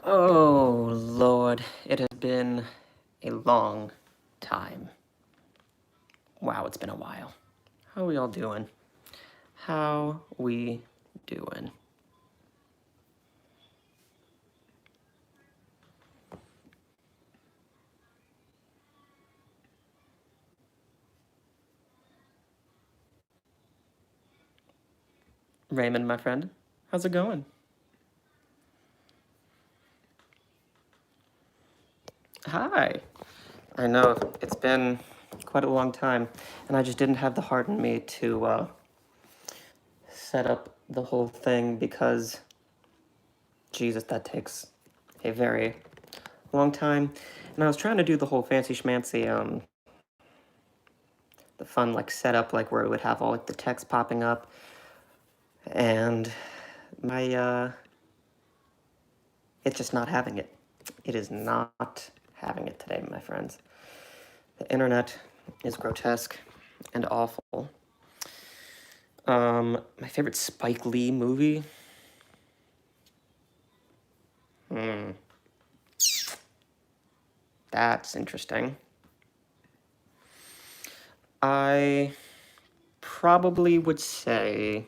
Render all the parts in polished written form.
Oh, Lord, it has been a long time. Wow, it's been a while. How we all doing? How we doing? Raymond, my friend, how's it going? Hi. I know, it's been quite a long time, and I just didn't have the heart in me to set up the whole thing because, Jesus, that takes a very long time. And I was trying to do the whole fancy schmancy the fun like setup, like where it would have all like the text popping up, and my it's just not having it. It is not having it today, my friends. The internet is grotesque and awful. My favorite Spike Lee movie. Hmm, that's interesting. I probably would say,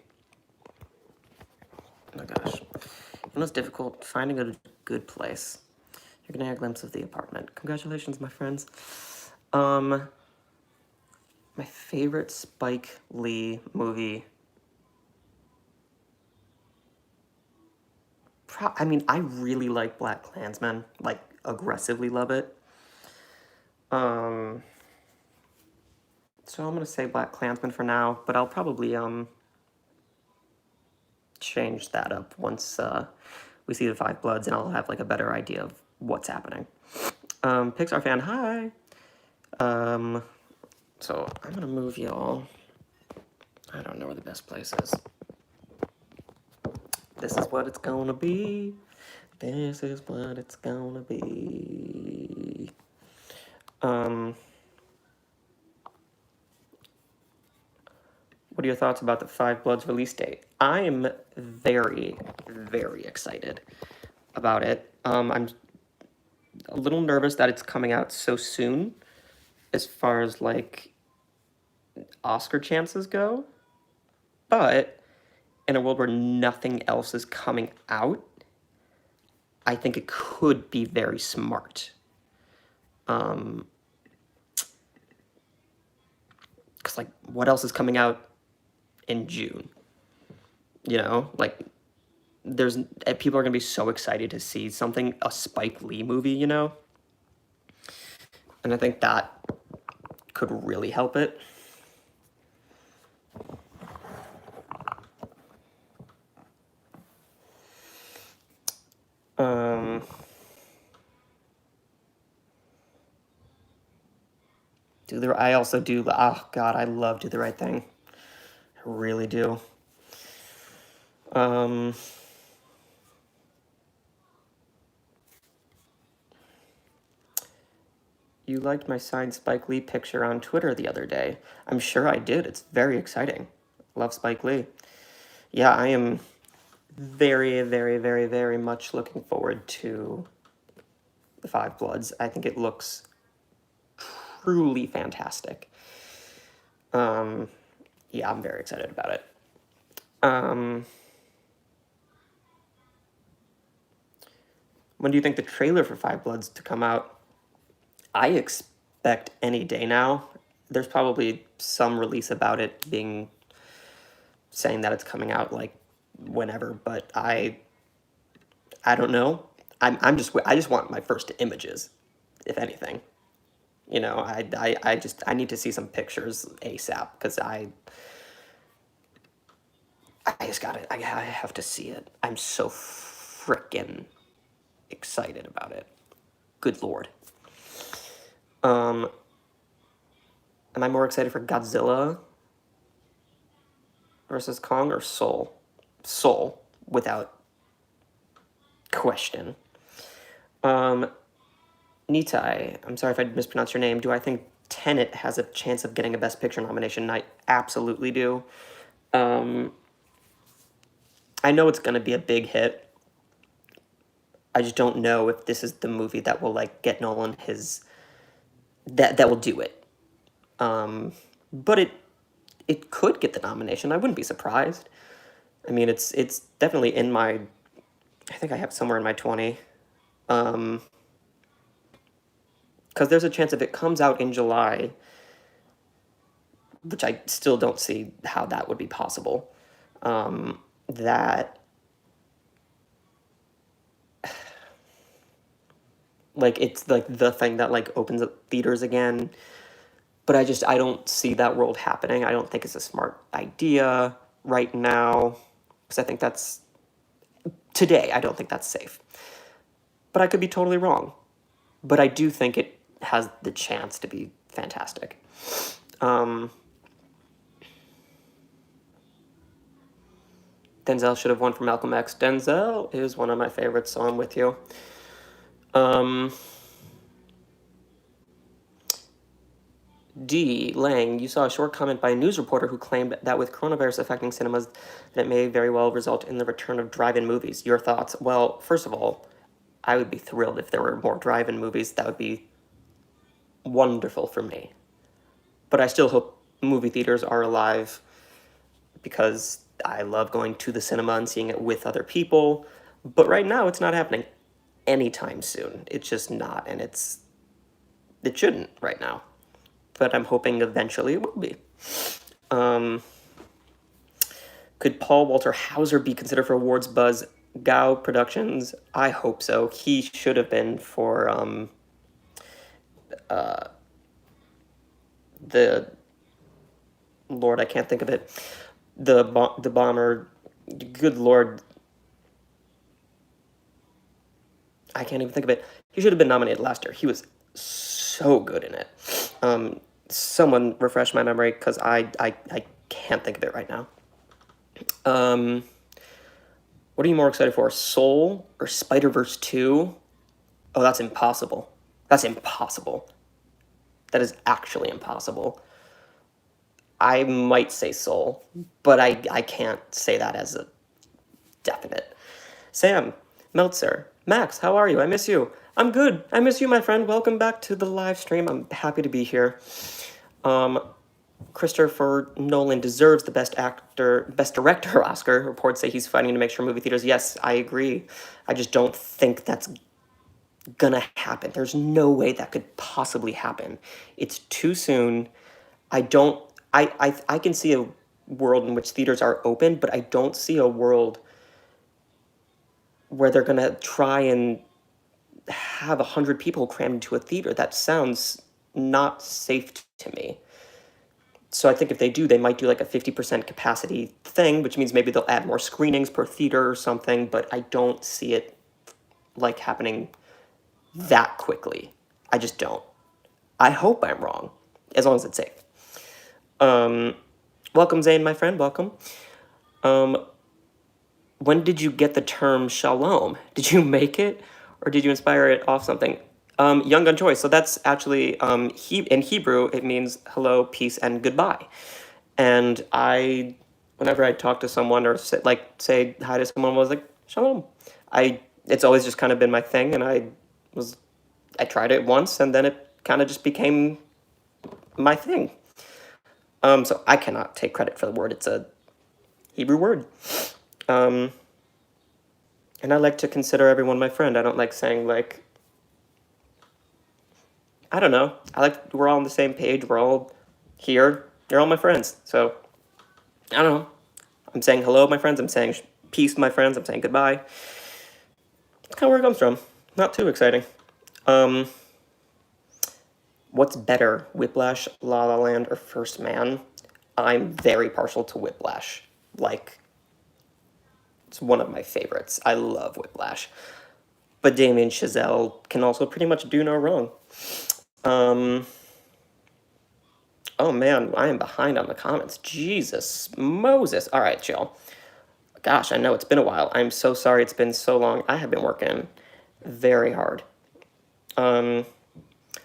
oh my gosh, you know it's difficult finding a good place. You're getting a glimpse of the apartment. Congratulations, my friends. Um, my favorite Spike Lee movie. I mean, I really like Black Klansman. Like, aggressively love it. Um, so I'm gonna say Black Klansman for now, but I'll probably change that up once we see the Five Bloods, and I'll have like a better idea of what's happening. Pixar fan, hi. Um, so I'm gonna move y'all. I don't know where the best place is. This is what it's gonna be. This is what it's gonna be. What are your thoughts about the Five Bloods release date? I am very, very excited about it. I'm a little nervous that it's coming out so soon as far as like Oscar chances go. But in a world where nothing else is coming out, I think it could be very smart. Because, like, what else is coming out in June? You know, like, there's people are gonna be so excited to see something, a Spike Lee movie, you know, and I think that could really help it. Um, I also do. Oh God, I love Do the Right Thing. I really do. Um, you liked my signed Spike Lee picture on Twitter the other day. I'm sure I did. It's very exciting. Love Spike Lee. Yeah, I am very, very, very, very much looking forward to the Five Bloods. I think it looks truly fantastic. Yeah, I'm very excited about it. Um, when do you think the trailer for Five Bloods to come out? I expect any day now. There's probably some release about it being saying that it's coming out like whenever, but I don't know. I just want my first images, if anything. You know, I need to see some pictures ASAP because I just got it. I have to see it. I'm so freaking excited about it. Good lord. Um, am I more excited for Godzilla versus Kong or Soul? Soul, without question. Um, Nitai, I'm sorry if I mispronounced your name. Do I think Tenet has a chance of getting a Best Picture nomination? I absolutely do. Um, I know it's going to be a big hit. I just don't know if this is the movie that will like get Nolan his that will do it. But it could get the nomination. I wouldn't be surprised. I mean, it's definitely in my. I think I have somewhere in my 20. Because there's a chance if it comes out in July, which I still don't see how that would be possible. That like it's like the thing that like opens up theaters again. But I don't see that world happening. I don't think it's a smart idea right now because I think that's today. I don't think that's safe. But I could be totally wrong. But I do think it has the chance to be fantastic. Denzel should have won for Malcolm X. Denzel is one of my favorites, so I'm with you. D. Lang, you saw a short comment by a news reporter who claimed that with coronavirus affecting cinemas, that it may very well result in the return of drive-in movies. Your thoughts? Well, first of all, I would be thrilled if there were more drive-in movies. That would be wonderful for me. But I still hope movie theaters are alive because I love going to the cinema and seeing it with other people. But right now, it's not happening anytime soon. It's just not, and it shouldn't right now. But I'm hoping eventually it will be. Could Paul Walter Hauser be considered for awards buzz? Gao Productions? I hope so. He should have been for the Lord, I can't think of it. The bomber. Good Lord, I can't even think of it. He should have been nominated last year. He was so good in it. Someone refresh my memory because I can't think of it right now. What are you more excited for, Soul or Spider-Verse 2? Oh, that's impossible. That's impossible. That is actually impossible. I might say Soul, but I can't say that as a definite. Sam, Meltzer, Max, how are you? I miss you. I'm good. I miss you, my friend. Welcome back to the live stream. I'm happy to be here. Christopher Nolan deserves the Best Director Oscar. Reports say he's fighting to make sure movie theaters. Yes, I agree. I just don't think that's gonna happen. There's no way that could possibly happen. It's too soon. I can see a world in which theaters are open, but I don't see a world where they're gonna try and have 100 people crammed into a theater. That sounds not safe to me. So I think if they do, they might do like a 50% capacity thing, which means maybe they'll add more screenings per theater or something, but I don't see it like happening that quickly. I just don't. I hope I'm wrong, as long as it's safe. Welcome, Zane, my friend, welcome. When did you get the term shalom? Did you make it, or did you inspire it off something? Young Gun Choice. So that's actually in Hebrew. It means hello, peace, and goodbye. And whenever I talk to someone or say hi to someone, I was like shalom. It's always just kind of been my thing, and I tried it once, and then it kind of just became my thing. So I cannot take credit for the word. It's a Hebrew word. And I like to consider everyone my friend. I don't like saying like, I don't know. We're all on the same page. We're all here. You're all my friends. So, I don't know. I'm saying hello, my friends. I'm saying peace, my friends. I'm saying goodbye. That's kind of where it comes from. Not too exciting. What's better, Whiplash, La La Land, or First Man? I'm very partial to Whiplash. Like, it's one of my favorites. I love Whiplash. But Damien Chazelle can also pretty much do no wrong. Oh man, I am behind on the comments. Jesus Moses. All right, chill. Gosh, I know it's been a while. I'm so sorry it's been so long. I have been working very hard.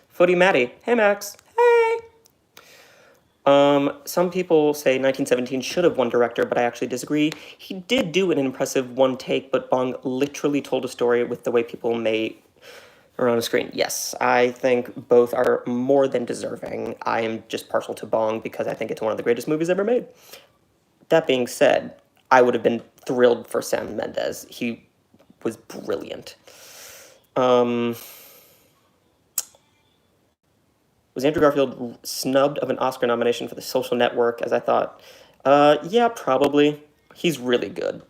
Footy Maddie. Hey, Max. Hey. Some people say 1917 should have won director, but I actually disagree. He did do an impressive one take, but Bong literally told a story with the way people may or on a screen. Yes, I think both are more than deserving. I am just partial to Bong because I think it's one of the greatest movies ever made. That being said, I would have been thrilled for Sam Mendes. He was brilliant. Was Andrew Garfield snubbed of an Oscar nomination for The Social Network, as I thought? Yeah, probably. He's really good.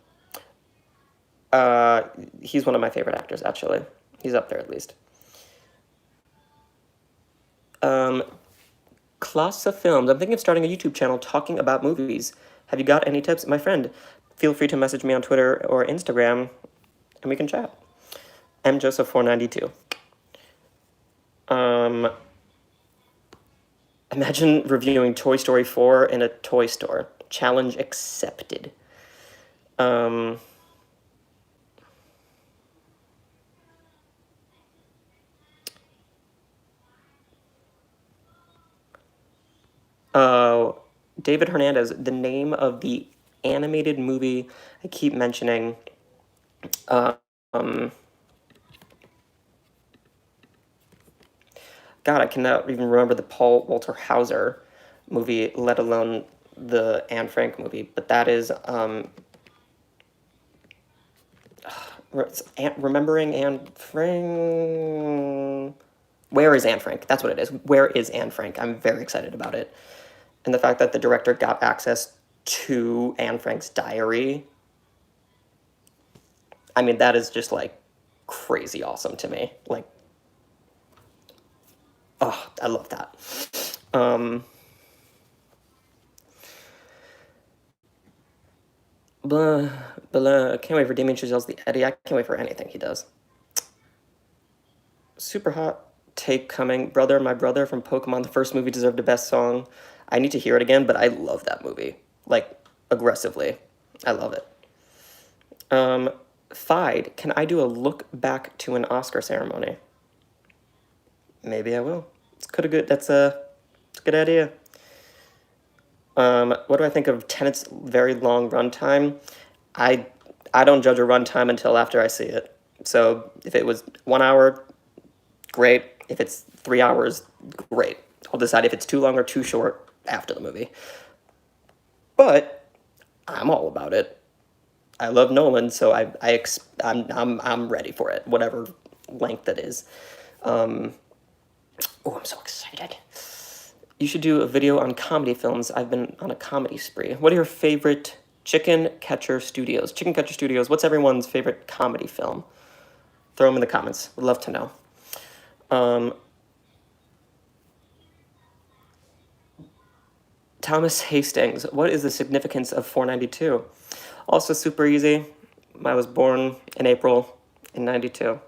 He's one of my favorite actors, actually. He's up there at least. Klasa Films. I'm thinking of starting a YouTube channel talking about movies. Have you got any tips? My friend, feel free to message me on Twitter or Instagram, and we can chat. mjoseph492. Imagine reviewing Toy Story 4 in a toy store. Challenge accepted. David Hernandez, the name of the animated movie I keep mentioning. God, I cannot even remember the Paul Walter Hauser movie, let alone the Anne Frank movie. But that is remembering Anne Frank. Where is Anne Frank? That's what it is. Where is Anne Frank? I'm very excited about it. And the fact that the director got access to Anne Frank's diary, I mean, that is just like crazy awesome to me. Like, oh, I love that. Blah, blah. I can't wait for Damien Chazelle's The Eddie. I can't wait for anything he does. Super hot take coming. Brother, My Brother from Pokemon, the first movie, deserved a best song. I need to hear it again, but I love that movie. Like, aggressively. I love it. Fide, can I do a look back to an Oscar ceremony? Maybe I will. That's a good idea. What do I think of Tenet's very long runtime? I don't judge a runtime until after I see it. So if it was 1 hour, great. If it's 3 hours, great. I'll decide if it's too long or too short after the movie. But I'm all about it. I love Nolan, so I'm ready for it, whatever length it is. Oh, I'm so excited. You should do a video on comedy films. I've been on a comedy spree. What are your favorite Chicken Catcher Studios? Chicken Catcher Studios, what's everyone's favorite comedy film? Throw them in the comments. Would love to know. Thomas Hastings, what is the significance of 492? Also super easy. I was born in April in 92.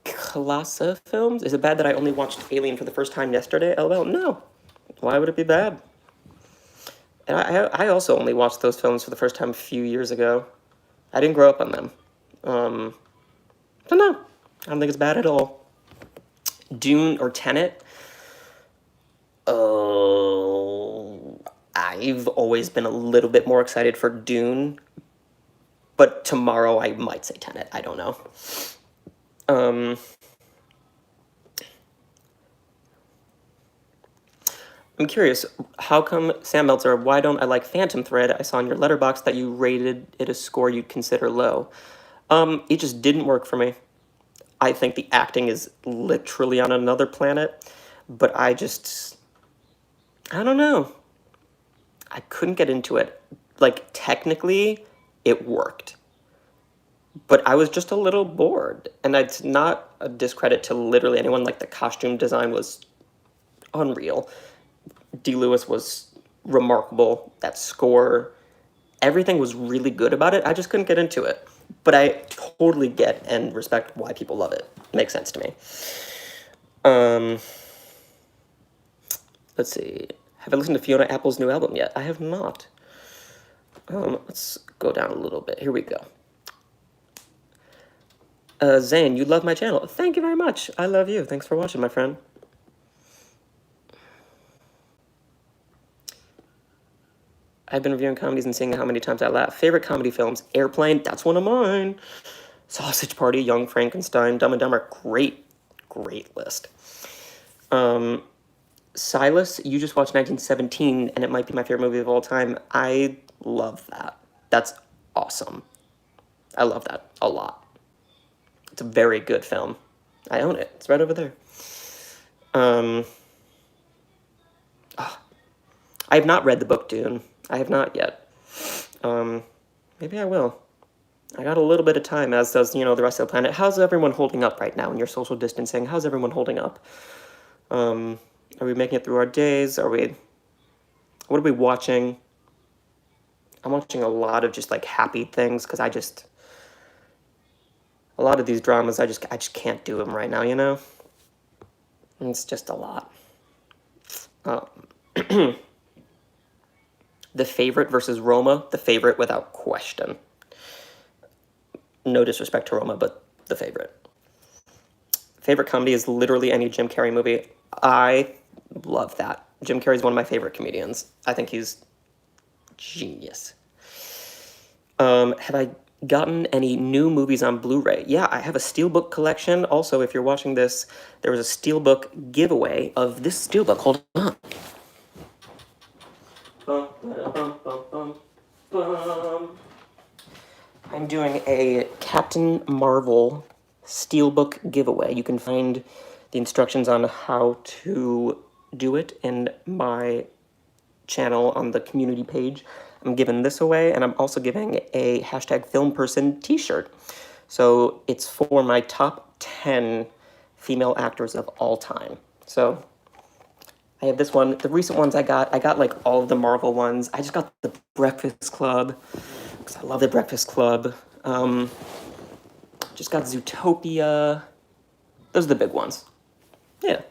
Klasa Films? Is it bad that I only watched Alien for the first time yesterday? LOL, no. Why would it be bad? And I also only watched those films for the first time a few years ago. I didn't grow up on them. I don't know. I don't think it's bad at all. Dune or Tenet? Oh, I've always been a little bit more excited for Dune, but tomorrow I might say Tenet. I don't know. I'm curious, how come, Sam Meltzer, why don't I like Phantom Thread? I saw in your letterbox that you rated it a score you'd consider low. It just didn't work for me. I think the acting is literally on another planet, but I don't know. I couldn't get into it. Like, technically, it worked. But I was just a little bored. And it's not a discredit to literally anyone. Like, the costume design was unreal. D. Lewis was remarkable. That score, everything was really good about it. I just couldn't get into it. But I totally get and respect why people love it. Makes sense to me. Let's see. Have I listened to Fiona Apple's new album yet? I have not. Let's go down a little bit. Here we go. Zane, you love my channel. Thank you very much. I love you. Thanks for watching, my friend. I've been reviewing comedies and seeing how many times I laugh. Favorite comedy films? Airplane, that's one of mine. Sausage Party, Young Frankenstein, Dumb and Dumber. Great, great list. Silas, you just watched 1917, and it might be my favorite movie of all time. I love that. That's awesome. I love that a lot. It's a very good film. I own it. It's right over there. I have not read the book Dune. I have not yet. Maybe I will. I got a little bit of time, as does, the rest of the planet. How's everyone holding up right now in your social distancing? How's everyone holding up? Are we making it through our days? What are we watching? I'm watching a lot of just like happy things because a lot of these dramas, I just can't do them right now, It's just a lot. The Favorite versus Roma. The Favorite without question. No disrespect to Roma, but The Favorite. Favorite comedy is literally any Jim Carrey movie. I love that. Jim Carrey's one of my favorite comedians. I think he's genius. Have I gotten any new movies on Blu-ray? Yeah, I have a Steelbook collection. Also, if you're watching this, there was a Steelbook giveaway of this Steelbook. Hold on. I'm doing a Captain Marvel Steelbook giveaway. You can find the instructions on how to do it in my channel on the community page. I'm giving this away, and I'm also giving a #FilmPerson t-shirt. So it's for my top 10 female actors of all time. So I have this one. The recent ones I got like all of the Marvel ones. I just got the Breakfast Club, because I love the Breakfast Club. Just got Zootopia. Those are the big ones. Yeah.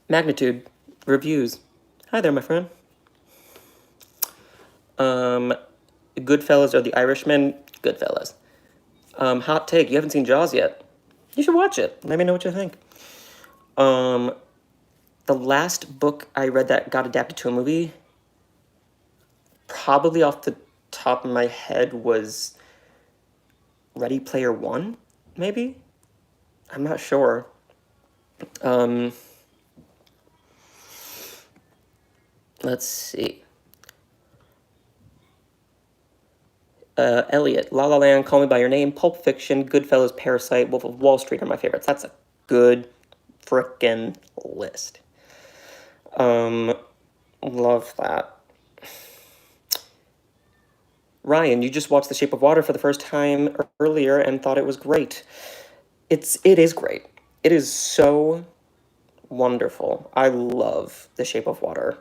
Magnitude reviews. Hi there, my friend. Goodfellas or The Irishman? Goodfellas. Hot take. You haven't seen Jaws yet. You should watch it. Let me know what you think. The last book I read that got adapted to a movie, probably off the top of my head, was Ready Player One, maybe? I'm not sure. Let's see. Elliot, La La Land, Call Me By Your Name, Pulp Fiction, Goodfellas, Parasite, Wolf of Wall Street are my favorites. That's a good frickin' list. Love that. Ryan, you just watched The Shape of Water for the first time earlier and thought it was great. It is great. It is so wonderful. I love The Shape of Water.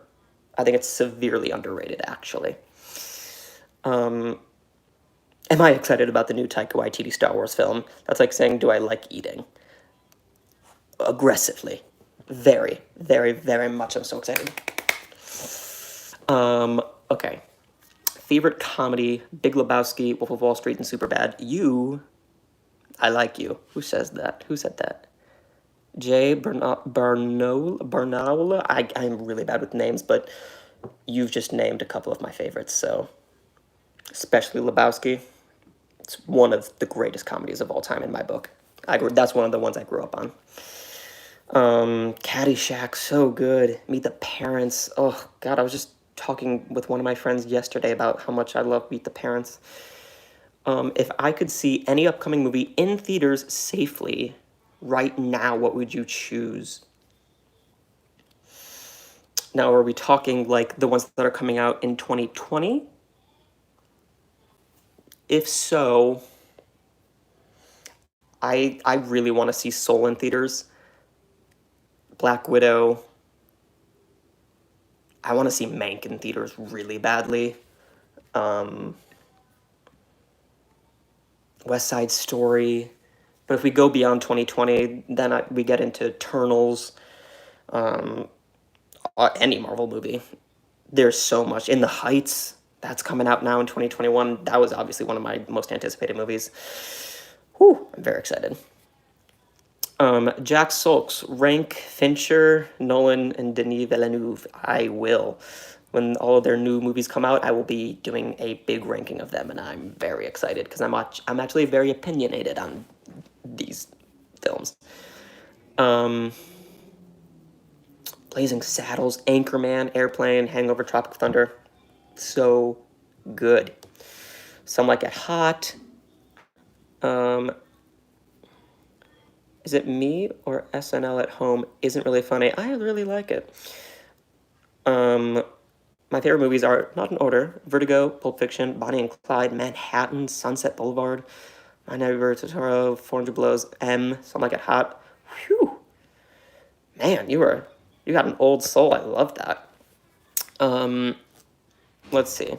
I think it's severely underrated, actually. Am I excited about the new Taika Waititi Star Wars film? That's like saying, do I like eating? Aggressively. Very, very, very much. I'm so excited. Okay. Favorite comedy, Big Lebowski, Wolf of Wall Street, and Superbad. I like you. Who says that? Who said that? Jay Barnaula. I'm really bad with names, but you've just named a couple of my favorites, so especially Lebowski. It's one of the greatest comedies of all time in my book. That's one of the ones I grew up on. Caddyshack, so good. Meet the Parents. Oh, God, I was just talking with one of my friends yesterday about how much I love Meet the Parents. If I could see any upcoming movie in theaters safely right now, what would you choose? Now, are we talking like the ones that are coming out in 2020? If so, I really want to see Soul in theaters. Black Widow. I want to see Mank in theaters really badly. West Side Story. But if we go beyond 2020, then we get into Eternals. Any Marvel movie. There's so much. In the Heights. That's coming out now in 2021. That was obviously one of my most anticipated movies. Whew, I'm very excited. Jack Sulks, rank Fincher, Nolan, and Denis Villeneuve. I will. When all of their new movies come out, I will be doing a big ranking of them, and I'm very excited because I'm actually very opinionated on these films. Um, Blazing Saddles, Anchorman, Airplane, Hangover, Tropic Thunder. So good. Some Like It Hot. Um, is it me or SNL at Home isn't really funny? I really like it. My favorite movies are, not in order, Vertigo, Pulp Fiction, Bonnie and Clyde, Manhattan, Sunset Boulevard, My Neighbor Totoro, 400 Blows, M, Some Like It Hot. Whew. Man, you got an old soul. I love that. Um, let's see.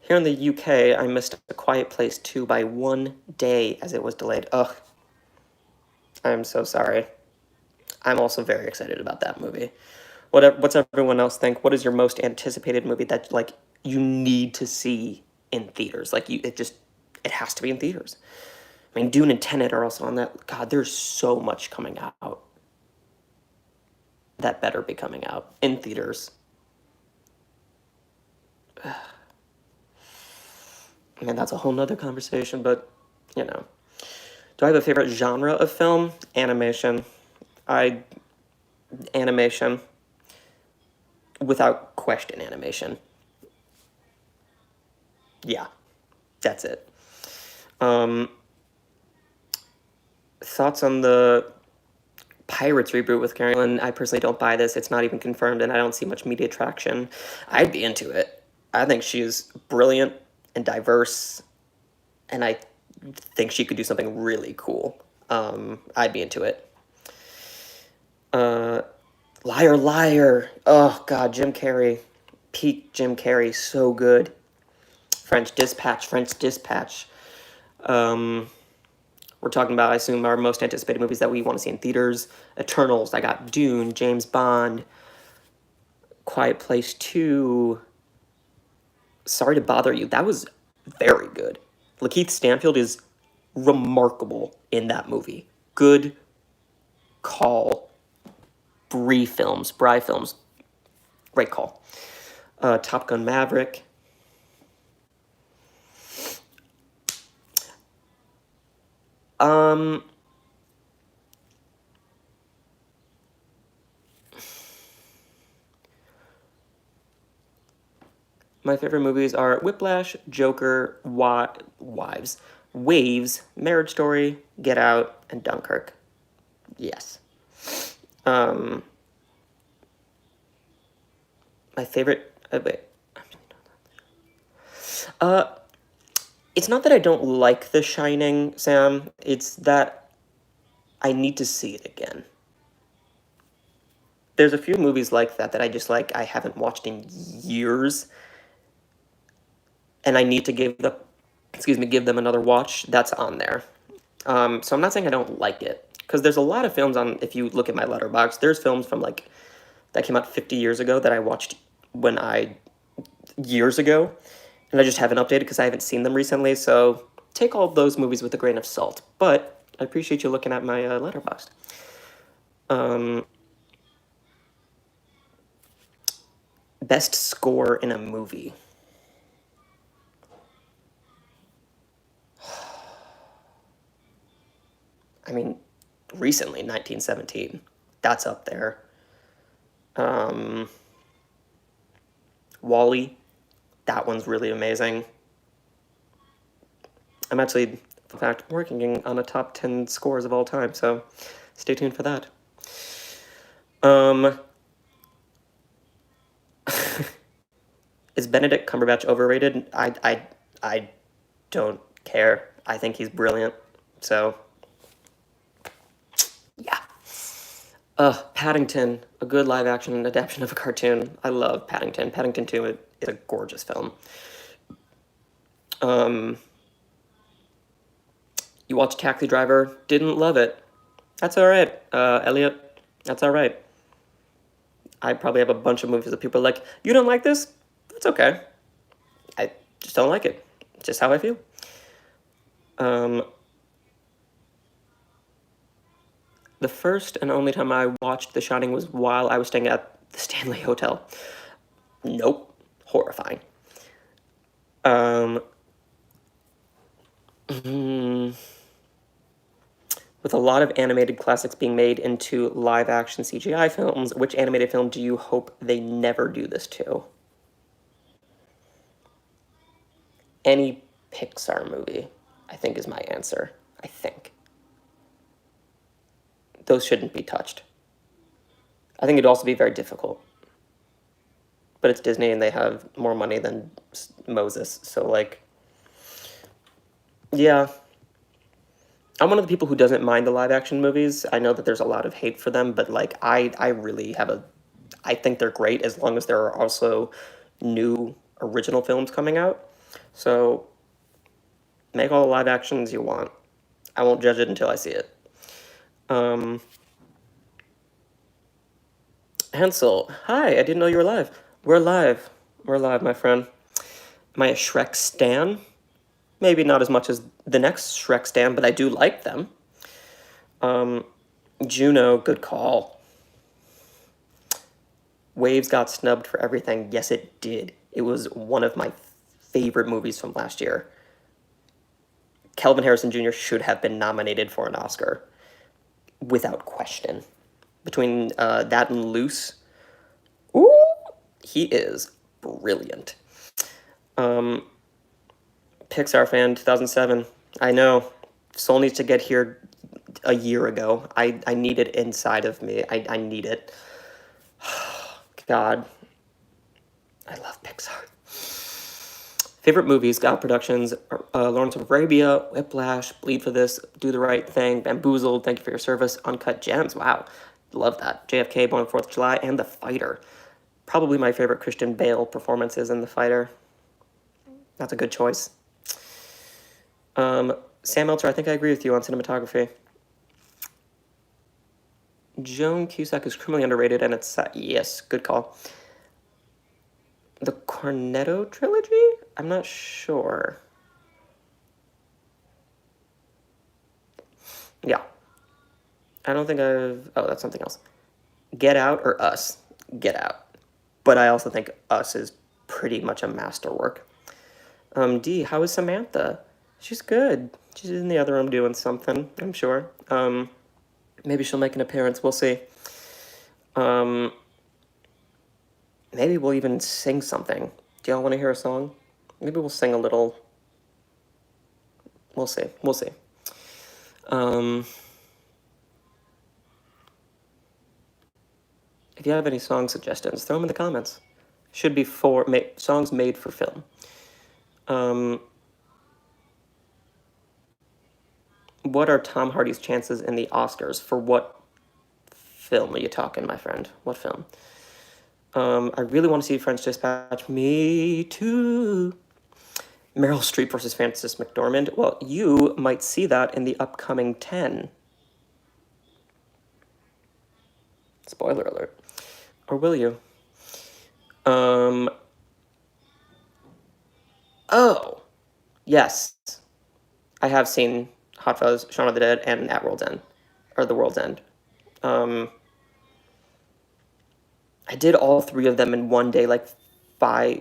Here in the UK, I missed A Quiet Place 2 by 1 day as it was delayed. Ugh. I'm so sorry. I'm also very excited about that movie. What's everyone else think? What is your most anticipated movie that like you need to see in theaters? Like it has to be in theaters. I mean, Dune and Tenet are also on that. God, there's so much coming out that better be coming out in theaters. I mean, that's a whole nother conversation, but you know. Do I have a favorite genre of film? Animation. I animation. Without question, animation. Yeah, that's it. Um, Thoughts on the Pirates reboot with Carrie Lynn? I personally don't buy this. It's not even confirmed, and I don't see much media traction. I'd be into it. I think she's brilliant and diverse, and I think she could do something really cool. I'd be into it. Uh, Liar, Liar. Oh, God, Jim Carrey. Peak Jim Carrey. So good. French Dispatch. French Dispatch. We're talking about, I assume, our most anticipated movies that we want to see in theaters. Eternals. I got Dune, James Bond, Quiet Place 2. Sorry to Bother You. That was very good. Lakeith Stanfield is remarkable in that movie. Good call. Bry Films. Great call. Top Gun Maverick. Um, my favorite movies are Whiplash, Joker, Wives, Waves, Marriage Story, Get Out, and Dunkirk. Yes. Um, my favorite. Wait. Uh, it's not that I don't like The Shining, Sam. It's that I need to see it again. There's a few movies like that I just like I haven't watched in years, and I need to give them another watch. That's on there. So I'm not saying I don't like it because there's a lot of films on. If you look at my letterbox, there's films from like that came out 50 years ago that I watched when I years ago, and I just haven't updated because I haven't seen them recently. So take all of those movies with a grain of salt. But I appreciate you looking at my letterbox. Best score in a movie. I mean, recently, 1917. That's up there. Wally. That one's really amazing. I'm actually, in fact, working on a top 10 scores of all time, so stay tuned for that. Is Benedict Cumberbatch overrated? I don't care. I think he's brilliant. So, yeah. Paddington, a good live action adaptation of a cartoon. I love Paddington. Paddington 2 is a gorgeous film. You watched Taxi Driver, didn't love it. That's all right. Elliot, that's all right. I probably have a bunch of movies that people are like, you don't like this? That's okay. Just don't like it. Just how I feel. The first and only time I watched The Shining was while I was staying at the Stanley Hotel. Nope. Horrifying. With a lot of animated classics being made into live action CGI films, which animated film do you hope they never do this to? Any Pixar movie, I think, is my answer. I think. Those shouldn't be touched. I think it'd also be very difficult. But it's Disney and they have more money than Moses. So, like, yeah. I'm one of the people who doesn't mind the live action movies. I know that there's a lot of hate for them, but, like, I really have a. I think they're great as long as there are also new original films coming out. So, make all the live actions you want. I won't judge it until I see it. Hansel, hi, I didn't know you were live. We're live. We're live, my friend. Am I a Shrek stan? Maybe not as much as the next Shrek stan, but I do like them. Juno, good call. Waves got snubbed for everything. Yes, it did. It was one of my favorite movies from last year. Kelvin Harrison Jr. should have been nominated for an Oscar, without question. Between that and Loose, ooh, he is brilliant. Pixar fan, 2007. I know. Soul needs to get here a year ago. I need it inside of me. I need it. God. I love Pixar. Favorite movies, God Productions, Lawrence of Arabia, Whiplash, Bleed for This, Do the Right Thing, Bamboozled, Thank You for Your Service, Uncut Gems. Wow. Love that. JFK, Born on the 4th of July, and The Fighter. Probably my favorite Christian Bale performances in The Fighter. That's a good choice. Sam Meltzer, I think I agree with you on cinematography. Joan Cusack is criminally underrated, and it's yes, good call. The Cornetto trilogy? I'm not sure. Yeah. I don't think I've... Oh, that's something else. Get Out or Us? Get Out. But I also think Us is pretty much a masterwork. D, how is Samantha? She's good. She's in the other room doing something, I'm sure. Maybe she'll make an appearance. We'll see. Maybe we'll even sing something. Do y'all want to hear a song? Maybe we'll sing a little. We'll see. We'll see. If you have any song suggestions, throw them in the comments. Should be songs made for film. What are Tom Hardy's chances in the Oscars? For what film are you talking, my friend? What film? I really want to see French Dispatch. Me too. Meryl Streep versus Frances McDormand. Well, you might see that in the upcoming 10. Spoiler alert. Or will you? Oh, yes. I have seen Hot Fuzz, Shaun of the Dead, and At World's End. Or The World's End. I did all three of them in one day, like 5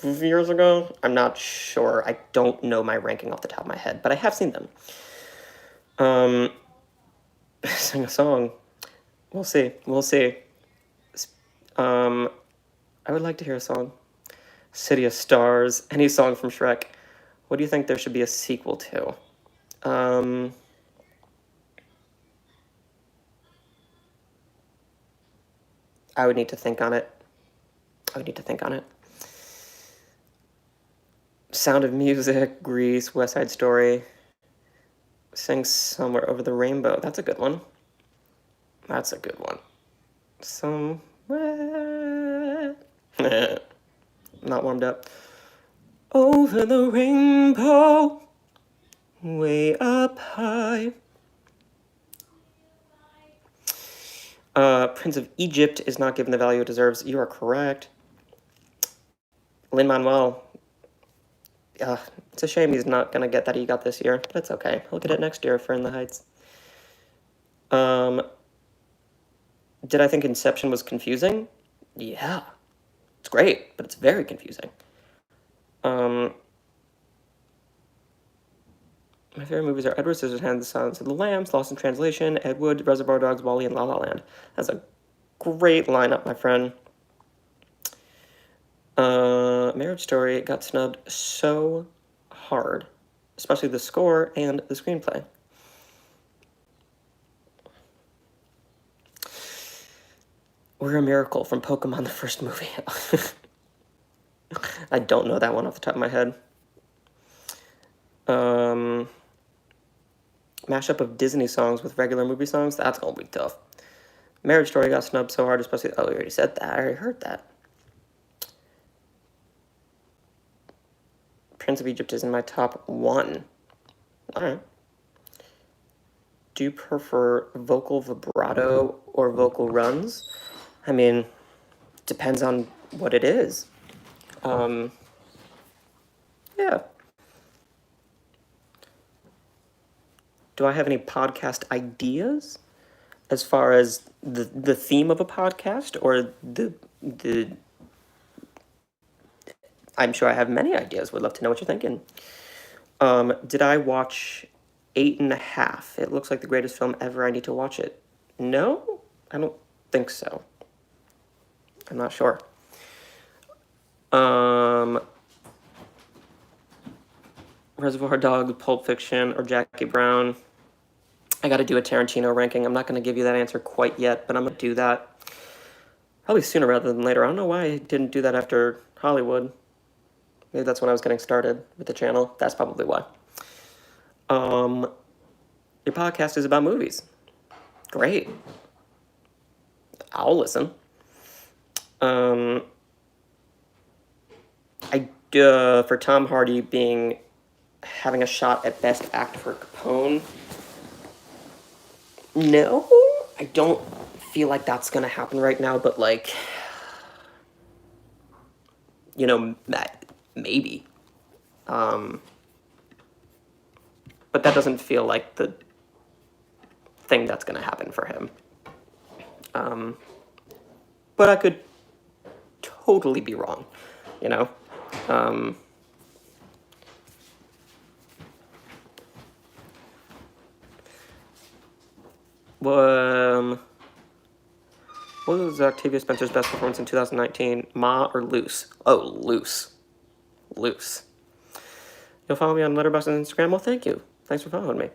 years ago. I'm not sure. I don't know my ranking off the top of my head, but I have seen them. Sing a song. We'll see. We'll see. I would like to hear a song. City of Stars. Any song from Shrek. What do you think there should be a sequel to? I would need to think on it. Sound of Music, Grease, West Side Story. Sing Somewhere Over the Rainbow. That's a good one. Somewhere. Not warmed up. Over the rainbow, way up high. Prince of Egypt is not given the value it deserves. You are correct. Lin-Manuel, It's a shame he's not going to get that EGOT this year, but it's okay. He'll get it next year for In the Heights. Did I think Inception was confusing? Yeah. It's great, but it's very confusing. My favorite movies are Edward Scissorhands, The Silence of the Lambs, Lost in Translation, Ed Wood, Reservoir Dogs, WALL-E, and La La Land. That's a great lineup, my friend. Marriage Story got snubbed so hard, especially the score and the screenplay. We're a Miracle from Pokemon, the first movie. I don't know that one off the top of my head. Mashup of Disney songs with regular movie songs, that's gonna be tough. Marriage Story got snubbed so hard, especially... Oh, we already said that. I already heard that. Prince of Egypt is in my top 1. Alright. Do you prefer vocal vibrato or vocal runs? I mean, depends on what it is. Yeah. Do I have any podcast ideas as far as the theme of a podcast or the I'm sure I have many ideas. Would love to know what you're thinking. Did I watch 8.5? It looks like the greatest film ever. I need to watch it. No? I don't think so. I'm not sure. Reservoir Dogs, Pulp Fiction, or Jackie Brown. I gotta do a Tarantino ranking. I'm not gonna give you that answer quite yet, but I'm gonna do that probably sooner rather than later. I don't know why I didn't do that after Hollywood. Maybe that's when I was getting started with the channel. That's probably why. Your podcast is about movies. Great. I'll listen. For Tom Hardy having a shot at Best Actor for Capone, no, I don't feel like that's gonna happen right now, but like, you know, maybe. But that doesn't feel like the thing that's gonna happen for him. But I could totally be wrong, you know? What was Octavia Spencer's best performance in 2019? Ma or Loose? Oh, Loose. Loose. You'll follow me on Letterboxd and Instagram? Well, thank you. Thanks for following me.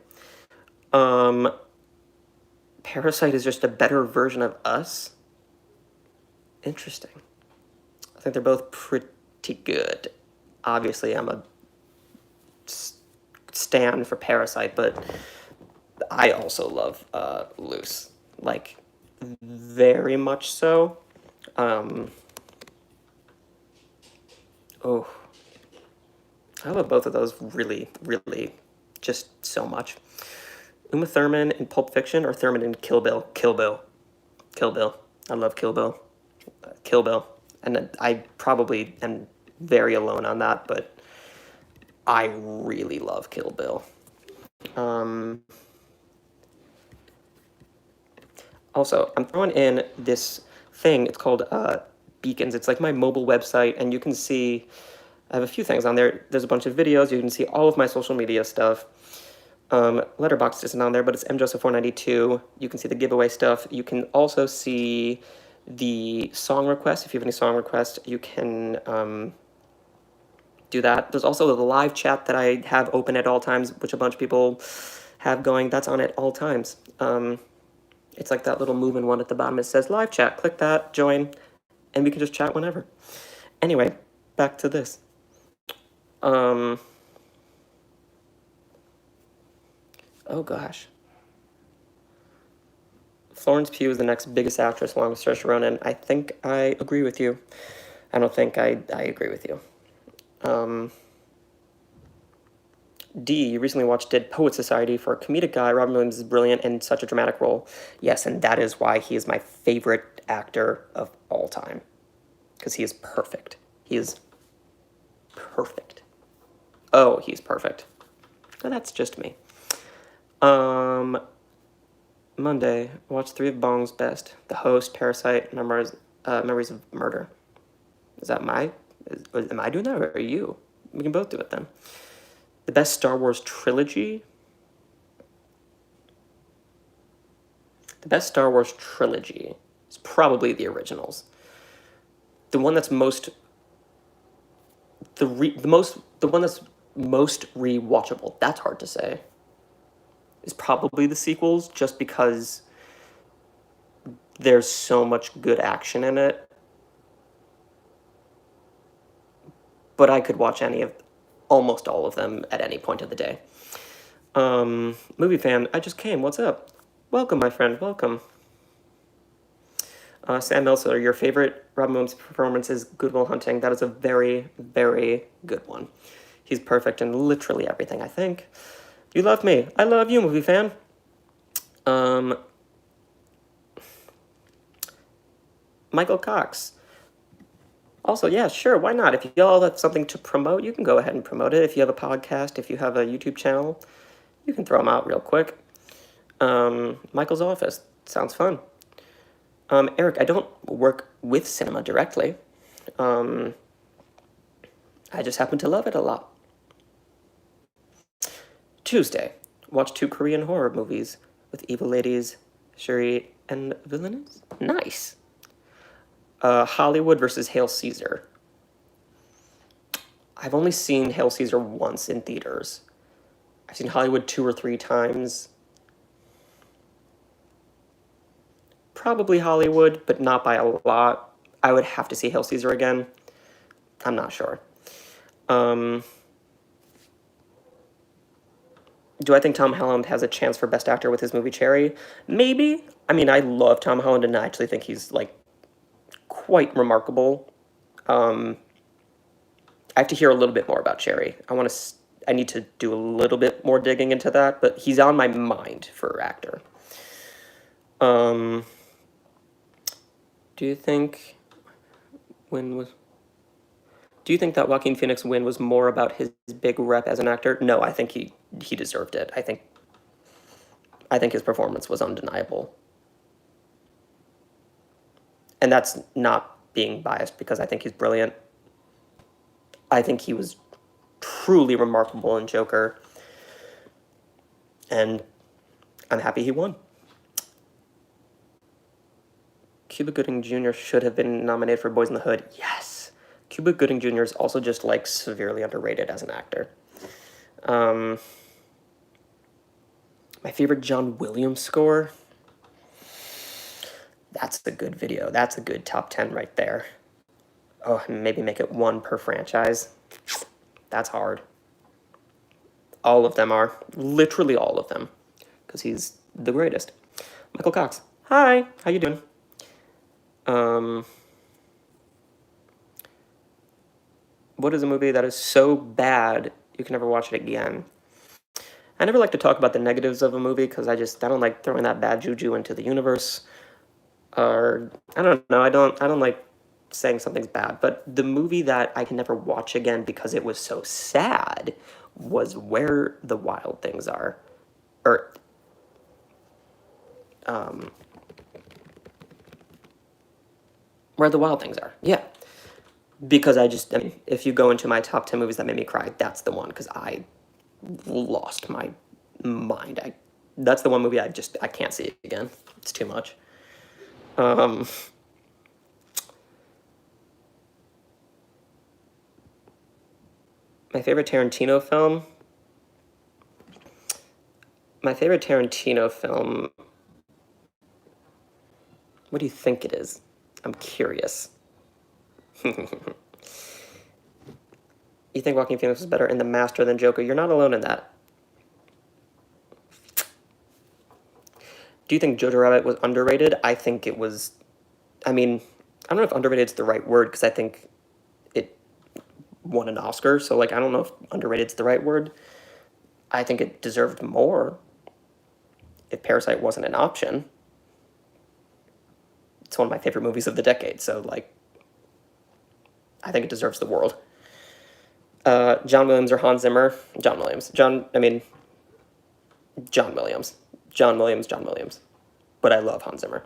Parasite is just a better version of Us? Interesting. I think they're both pretty good. Obviously, I'm a stan for Parasite, but I also love Loose. Like, very much so. Oh. I love both of those really, really just so much. Uma Thurman in Pulp Fiction or Thurman in Kill Bill? Kill Bill. Kill Bill. I love Kill Bill. Kill Bill. And I probably am very alone on that, but I really love Kill Bill. Also, I'm throwing in this thing. It's called Beacons. It's like my mobile website, and you can see I have a few things on there. There's a bunch of videos. You can see all of my social media stuff. Letterboxd isn't on there, but it's mjoseph492. You can see the giveaway stuff. You can also see the song requests. If you have any song requests, you can do that. There's also the live chat that I have open at all times, which a bunch of people have going. That's on at all times. It's like that little moving one at the bottom. It says live chat. Click that, join, and we can just chat whenever. Anyway, back to this. Oh gosh. Florence Pugh is the next biggest actress along with Saoirse Ronan. I think I agree with you. I don't think I agree with you. D, you recently watched Dead Poet Society. For a comedic guy, Robin Williams is brilliant in such a dramatic role. Yes, and that is why he is my favorite actor of all time. Because he is perfect. He is perfect. Oh, he's perfect. But that's just me. Monday, watch 3 of Bong's best. The Host, Parasite, Memories of Murder. Is that am I doing that or are you? We can both do it then. The best Star Wars trilogy? The best Star Wars trilogy is probably the originals. The one that's most the one that's most rewatchable. That's hard to say. Is probably the sequels, just because there's so much good action in it. But I could watch almost all of them at any point of the day. Movie fan, I just came. What's up? Welcome, my friend. Welcome. Sam Meltzer, your favorite Robin Williams performance is Good Will Hunting. That is a very, very good one. He's perfect in literally everything, I think. You love me. I love you, movie fan. Michael Cox. Also, yeah, sure, why not? If y'all have something to promote, you can go ahead and promote it. If you have a podcast, if you have a YouTube channel, you can throw them out real quick. Michael's Office. Sounds fun. Eric, I don't work with cinema directly. I just happen to love it a lot. Tuesday, watch 2 Korean horror movies with evil ladies, Shuri and Villainous. Nice. Hollywood versus Hail Caesar. I've only seen Hail Caesar once in theaters. I've seen Hollywood 2 or 3 times. Probably Hollywood, but not by a lot. I would have to see Hail Caesar again. I'm not sure. Do I think Tom Holland has a chance for Best Actor with his movie Cherry? Maybe. I mean, I love Tom Holland, and I actually think he's, like, quite remarkable. I have to hear a little bit more about Cherry. I need to do a little bit more digging into that, but he's on my mind for actor. Do you think that Joaquin Phoenix win was more about his big rep as an actor? No, I think he deserved it. I think his performance was undeniable. And that's not being biased, because I think he's brilliant. I think he was truly remarkable in Joker. And I'm happy he won. Cuba Gooding Jr. should have been nominated for Boys in the Hood. Yes. Cuba Gooding Jr. is also just, like, severely underrated as an actor. My favorite John Williams score? That's a good video. That's a good top 10 right there. Oh, maybe make it 1 per franchise. That's hard. All of them are. Literally all of them. Because he's the greatest. Michael Cox. Hi. How you doing? What is a movie that is so bad you can never watch it again? I never like to talk about the negatives of a movie, because I don't like throwing that bad juju into the universe. Or I don't know. I don't like saying something's bad. But the movie that I can never watch again because it was so sad was Where the Wild Things Are, or Where the Wild Things Are. Yeah. Because if you go into my top 10 movies that made me cry, that's the one, because I lost my mind. That's the one movie I can't see it again. It's too much. My favorite Tarantino film? My favorite Tarantino film... What do you think it is? I'm curious. You think Joaquin Phoenix was better in The Master than Joker? You're not alone in that. Do you think Jojo Rabbit was underrated? I think it was... I mean, I don't know if underrated is the right word, because I think it won an Oscar, so, like, I don't know if underrated is the right word. I think it deserved more if Parasite wasn't an option. It's one of my favorite movies of the decade, so, like, I think it deserves the world. John Williams or Hans Zimmer? John Williams. John Williams. John Williams, John Williams. But I love Hans Zimmer.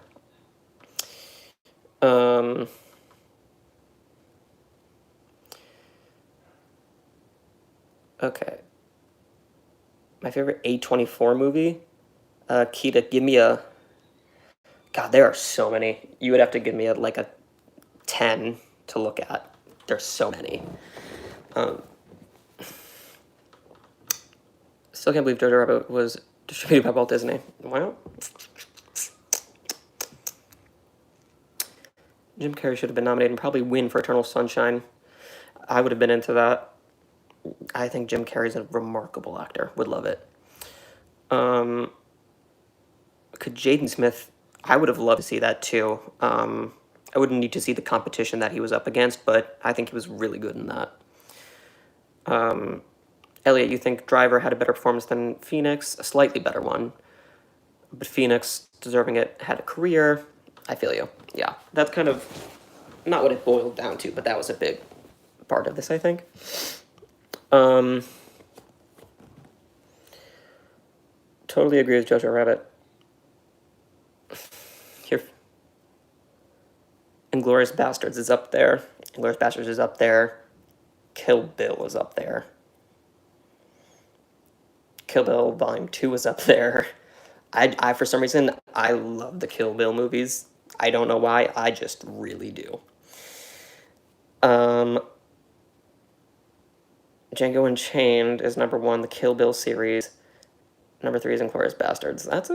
Um, okay. My favorite A24 movie? Kita, give me a. God, there are so many. You would have to give me like a 10 to look at. There's so many. Um, Still can't believe Jojo Rabbit was distributed by Walt Disney. Well, Jim Carrey should have been nominated and probably win for Eternal Sunshine. I would have been into that. I think Jim Carrey's a remarkable actor. Would love it. Could Jaden Smith? I would have loved to see that too. I wouldn't need to see the competition that he was up against, but I think he was really good in that. Elliot, you think Driver had a better performance than Phoenix? A slightly better one. But Phoenix, deserving it, had a career. I feel you. Yeah, that's kind of not what it boiled down to, but that was a big part of this, I think. Totally agree with Jojo Rabbit. Here, Inglourious Bastards is up there. Inglourious Bastards is up there. Kill Bill is up there. Kill Bill Volume 2 is up there. I for some reason, I love the Kill Bill movies. I don't know why, I just really do. Django Unchained is number 1, the Kill Bill series. Number 3 is Inglourious Bastards. That's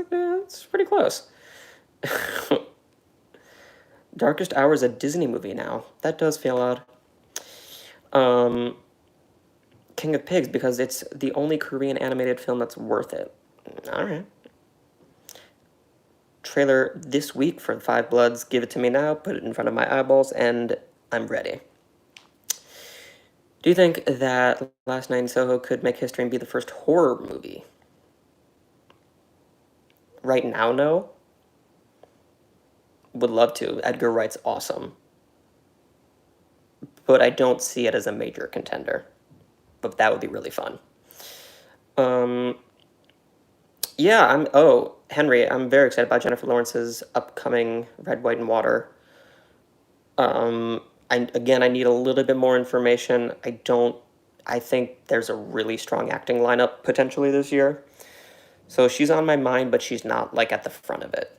pretty close. Darkest Hour is a Disney movie now. That does feel odd. King of Pigs, because it's the only Korean animated film that's worth it. All right. Trailer this week for Five Bloods. Give it to me now, put it in front of my eyeballs, and I'm ready. Do you think that Last Night in Soho could make history and be the first horror movie? Right now, no. Would love to. Edgar Wright's awesome. But I don't see it as a major contender. But that would be really fun. Yeah, Henry, I'm very excited about Jennifer Lawrence's upcoming Red, White, and Water. I need a little bit more information. I think there's a really strong acting lineup potentially this year. So she's on my mind, but she's not like at the front of it.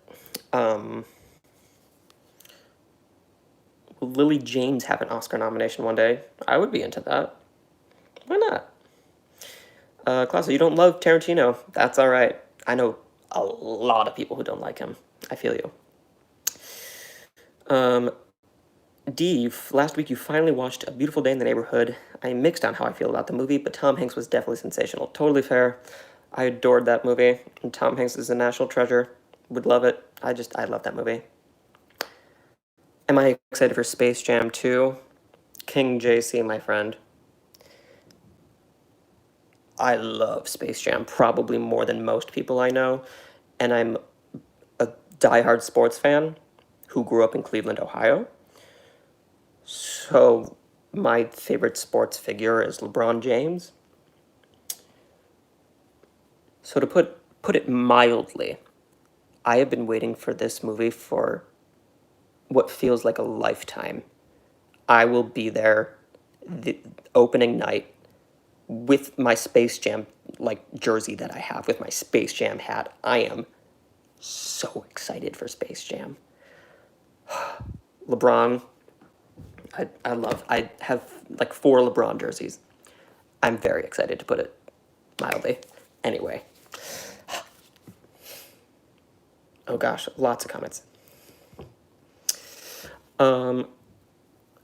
Will Lily James have an Oscar nomination one day? I would be into that. Why not? Klaus, you don't love Tarantino. That's all right. I know a lot of people who don't like him. I feel you. D, last week you finally watched A Beautiful Day in the Neighborhood. I'm mixed on how I feel about the movie, but Tom Hanks was definitely sensational. Totally fair. I adored that movie, and Tom Hanks is a national treasure. Would love it. I love that movie. Am I excited for Space Jam 2? King JC, my friend. I love Space Jam, probably more than most people I know, and I'm a diehard sports fan who grew up in Cleveland, Ohio. So my favorite sports figure is LeBron James. So to put it mildly, I have been waiting for this movie for what feels like a lifetime. I will be there the opening night with my Space Jam jersey that I have, with my Space Jam hat. I am so excited for Space Jam. LeBron, I have 4 LeBron jerseys. I'm very excited, to put it mildly. Anyway. Oh gosh, lots of comments.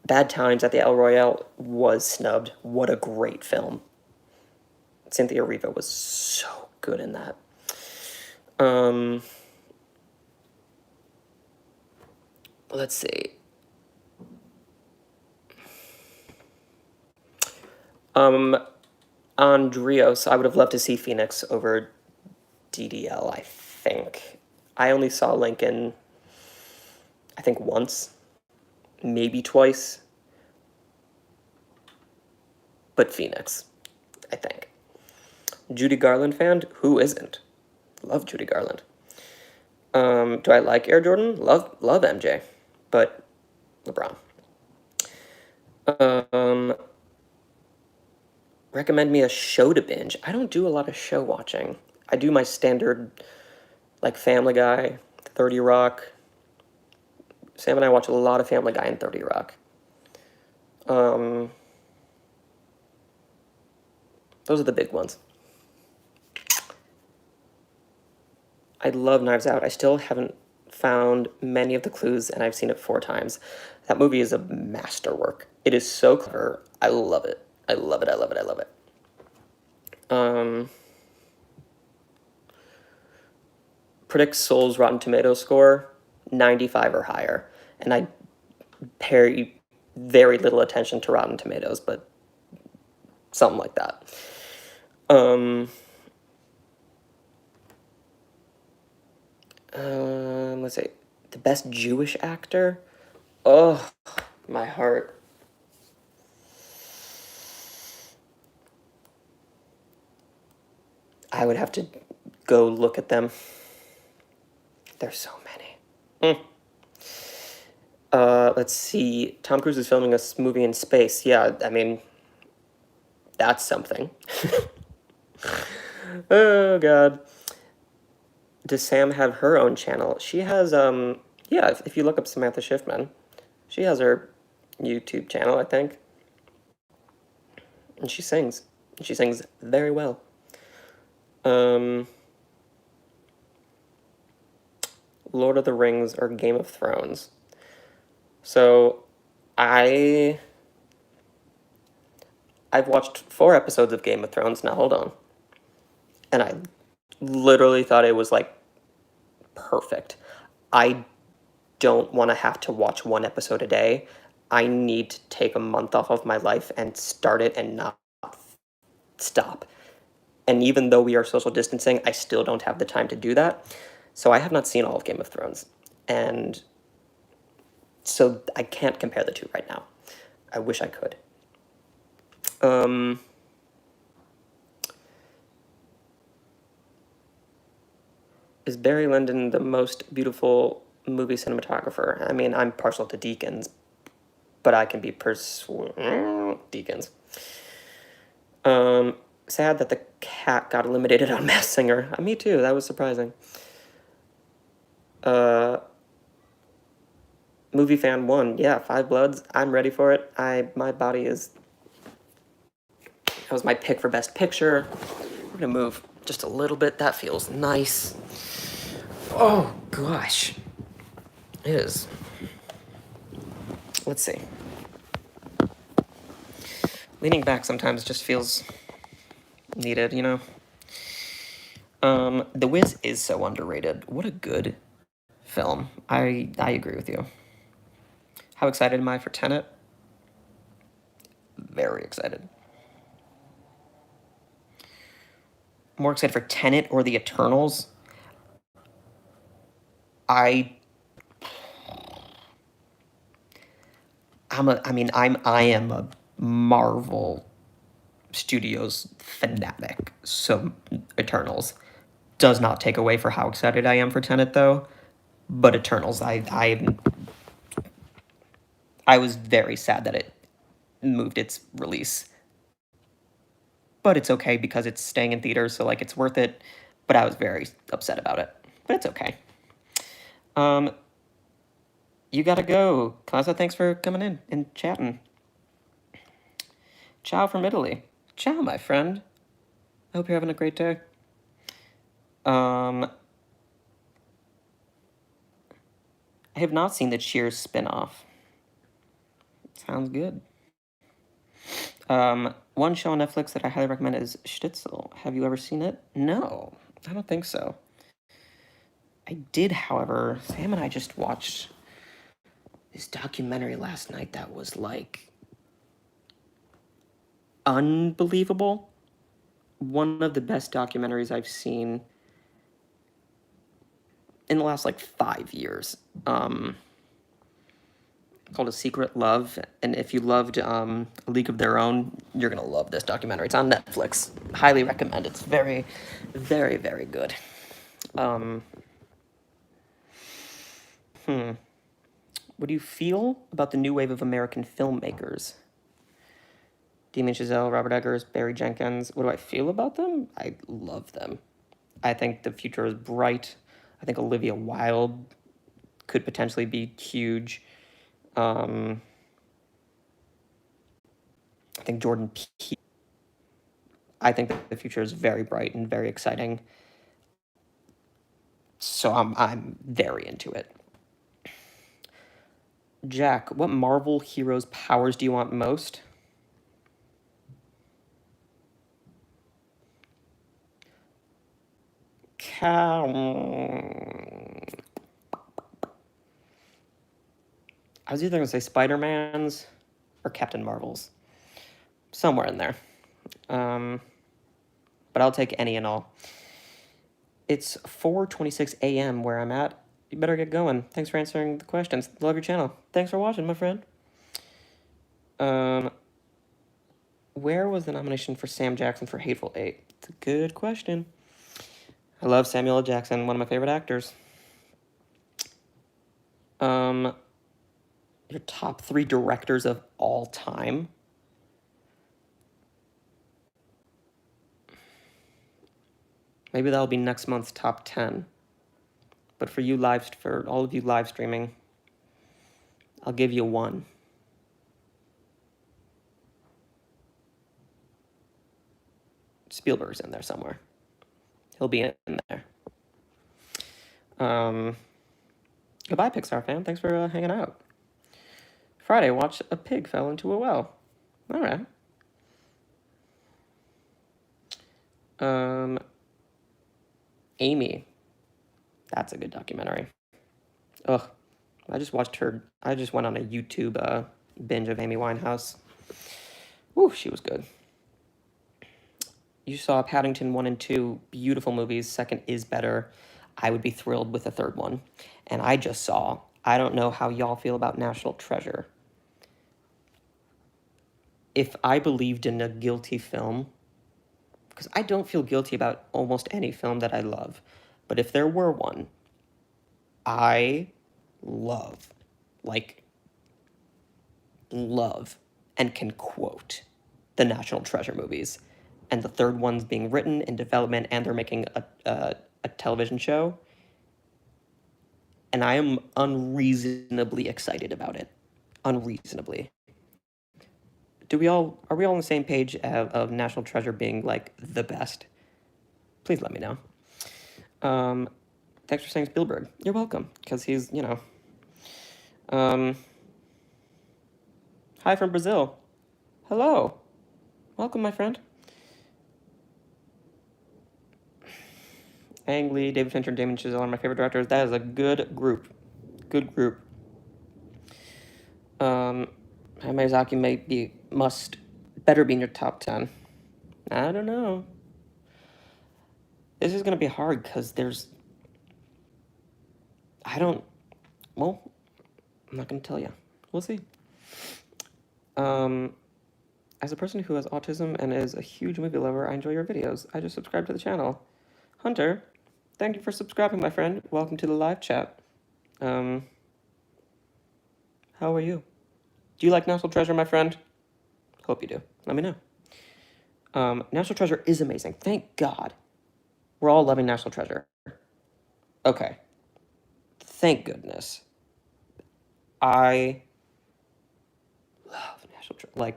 Bad Times at the El Royale was snubbed. What a great film. Cynthia Erivo was so good in that. Let's see. Andrios, I would have loved to see Phoenix over DDL, I think. I only saw Lincoln, I think once, maybe twice. but Phoenix, I think. Judy Garland fan? Who isn't? Love Judy Garland. Do I like Air Jordan? Love MJ, but LeBron. Recommend me a show to binge. I don't do a lot of show watching. I do my standard, like Family Guy, 30 Rock. Sam and I watch a lot of Family Guy and 30 Rock. Those are the big ones. I love Knives Out. I still haven't found many of the clues, and I've seen it 4 times. That movie is a masterwork. It is so clever. I love it. I love it. I love it. I love it. Predict Soul's Rotten Tomatoes score, 95 or higher. And I pay very little attention to Rotten Tomatoes, but something like that. Let's see. The best Jewish actor? Oh, my heart. I would have to go look at them. There's so many. Let's see. Tom Cruise is filming a movie in space. Yeah, I mean, that's something. Oh, God. Does Sam have her own channel? She has, yeah, if you look up Samantha Schiffman, she has her YouTube channel, I think. And she sings. She sings very well. Lord of the Rings or Game of Thrones. So, I've watched 4 episodes of Game of Thrones. Now, hold on. And I literally thought it was, like, perfect. I don't want to have to watch 1 episode a day. I need to take a month off of my life and start it and not stop. And even though we are social distancing, I still don't have the time to do that. So I have not seen all of Game of Thrones. And so I can't compare the 2 right now. I wish I could. Is Barry Lyndon the most beautiful movie cinematographer? I mean, I'm partial to Deakins, but I can be Deakins. Sad that the cat got eliminated on Masked Singer. Me too, that was surprising. Movie fan 1, yeah, Five Bloods. I'm ready for it. My body is. That was my pick for Best Picture. We're gonna move just a little bit. That feels nice. Oh gosh, it is. Let's see. Leaning back sometimes just feels needed, you know. The Wiz is so underrated. What a good film. I agree with you. How excited am I for Tenet? Very excited. More excited for Tenet or The Eternals? I am a Marvel Studios fanatic. So Eternals does not take away for how excited I am for Tenet, though. But Eternals, I was very sad that it moved its release. But it's okay because it's staying in theaters, so like it's worth it. But I was very upset about it. But it's okay. You gotta go. Kaza, thanks for coming in and chatting. Ciao from Italy. Ciao, my friend. I hope you're having a great day. I have not seen the Cheers spin-off. Sounds good. One show on Netflix that I highly recommend is Stitzel. Have you ever seen it? No, I don't think so. I did, however. Sam and I just watched this documentary last night that was like unbelievable. One of the best documentaries I've seen in the last like 5 years. called A Secret Love. And if you loved A League of Their Own, you're going to love this documentary. It's on Netflix. Highly recommend. It's very, very, very good. Um, what do you feel about the new wave of American filmmakers? Damien Chazelle, Robert Eggers, Barry Jenkins. What do I feel about them? I love them. I think the future is bright. I think Olivia Wilde could potentially be huge. I think Jordan Peele. I think that the future is very bright and very exciting. So I'm very into it. Jack, what Marvel heroes' powers do you want most? I was either going to say Spider-Man's or Captain Marvel's. Somewhere in there. But I'll take any and all. It's 4:26 a.m. where I'm at. You better get going. Thanks for answering the questions. Love your channel. Thanks for watching, my friend. Where was the nomination for Sam Jackson for Hateful Eight? It's a good question. I love Samuel L. Jackson, one of my favorite actors. Your top 3 directors of all time? Maybe that'll be next month's top 10. But for all of you live streaming, I'll give you 1. Spielberg's in there somewhere. He'll be in there. Goodbye, Pixar fan. Thanks for hanging out. Friday, watch a pig fell into a well. All right. Amy. That's a good documentary. Ugh. I just went on a YouTube binge of Amy Winehouse. Woo, she was good. You saw Paddington 1 and 2, beautiful movies. Second is better. I would be thrilled with the third one. And I don't know how y'all feel about National Treasure. If I believed in a guilty film, because I don't feel guilty about almost any film that I love, but if there were one, I love, and can quote the National Treasure movies. And the third one's being written in development, and they're making a television show. And I am unreasonably excited about it. Unreasonably. Are we all on the same page of National Treasure being like the best? Please let me know. Thanks for saying Spielberg. You're welcome, because he's, hi from Brazil. Hello. Welcome, my friend. Ang Lee, David Fincher, and Damien Chazelle are my favorite directors. That is a good group. Good group. Miyazaki better be in your top 10. I don't know. This is going to be hard because I'm not going to tell you. We'll see. As a person who has autism and is a huge movie lover, I enjoy your videos. I just subscribed to the channel. Hunter, thank you for subscribing, my friend. Welcome to the live chat. How are you? Do you like National Treasure, my friend? Hope you do. Let me know. National Treasure is amazing. Thank God. We're all loving National Treasure. Okay. Thank goodness. I love National Treasure.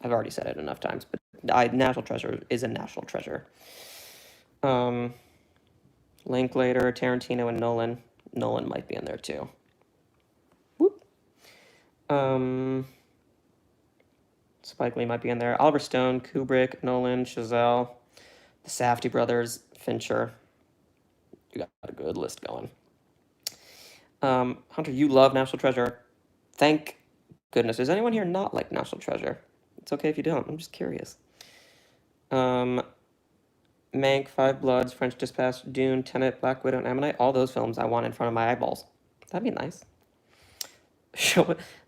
I've already said it enough times, but National Treasure is a national treasure. Linklater, Tarantino, and Nolan. Nolan might be in there too. Whoop. Spike Lee might be in there. Oliver Stone, Kubrick, Nolan, Chazelle, the Safdie brothers, Fincher. You got a good list going. Hunter, you love National Treasure. Thank goodness. Does anyone here not like National Treasure? It's okay if you don't. I'm just curious. Mank, Five Bloods, French Dispatch, Dune, Tenet, Black Widow, and Ammonite. All those films I want in front of my eyeballs. That'd be nice.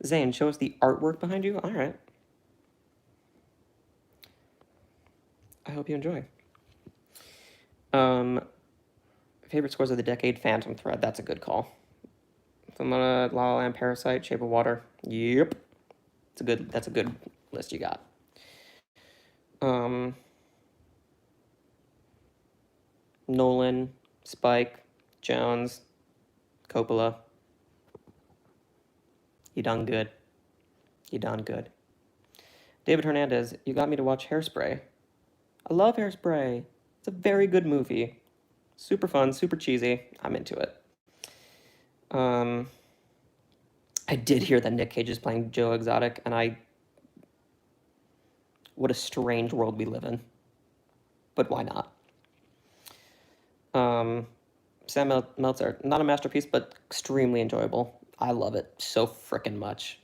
Zane, show us the artwork behind you. All right. I hope you enjoy. Um, favorite scores of the decade, Phantom Thread. That's a good call. La La Land, Parasite, Shape of Water. Yep. That's a good list you got. Um, Nolan, Spike, Jones, Coppola. You done good. You done good. David Hernandez, you got me to watch Hairspray. I love Hairspray. It's a very good movie. Super fun, super cheesy. I'm into it. Um, I did hear that Nick Cage is playing Joe Exotic, and what a strange world we live in. But why not? Um, Sam Meltzer, not a masterpiece, but extremely enjoyable. I love it so freaking much.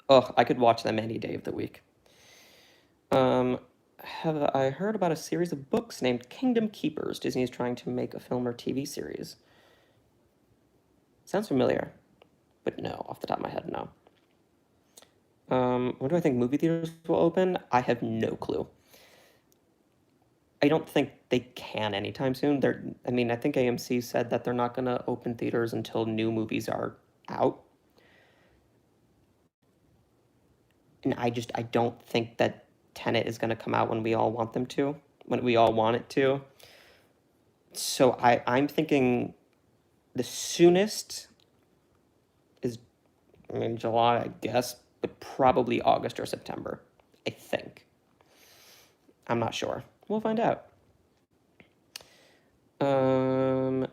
Oh, I could watch them any day of the week. Have I heard about a series of books named Kingdom Keepers? Disney is trying to make a film or TV series. Sounds familiar, but no, off the top of my head, no. When do I think movie theaters will open? I have no clue. I don't think they can anytime soon. I think AMC said that they're not going to open theaters until new movies are out. And I don't think that Tenet is going to come out when we all want them to, when we all want it to. So I'm thinking the soonest is, July, I guess, but probably August or September, I think. I'm not sure. We'll find out. Are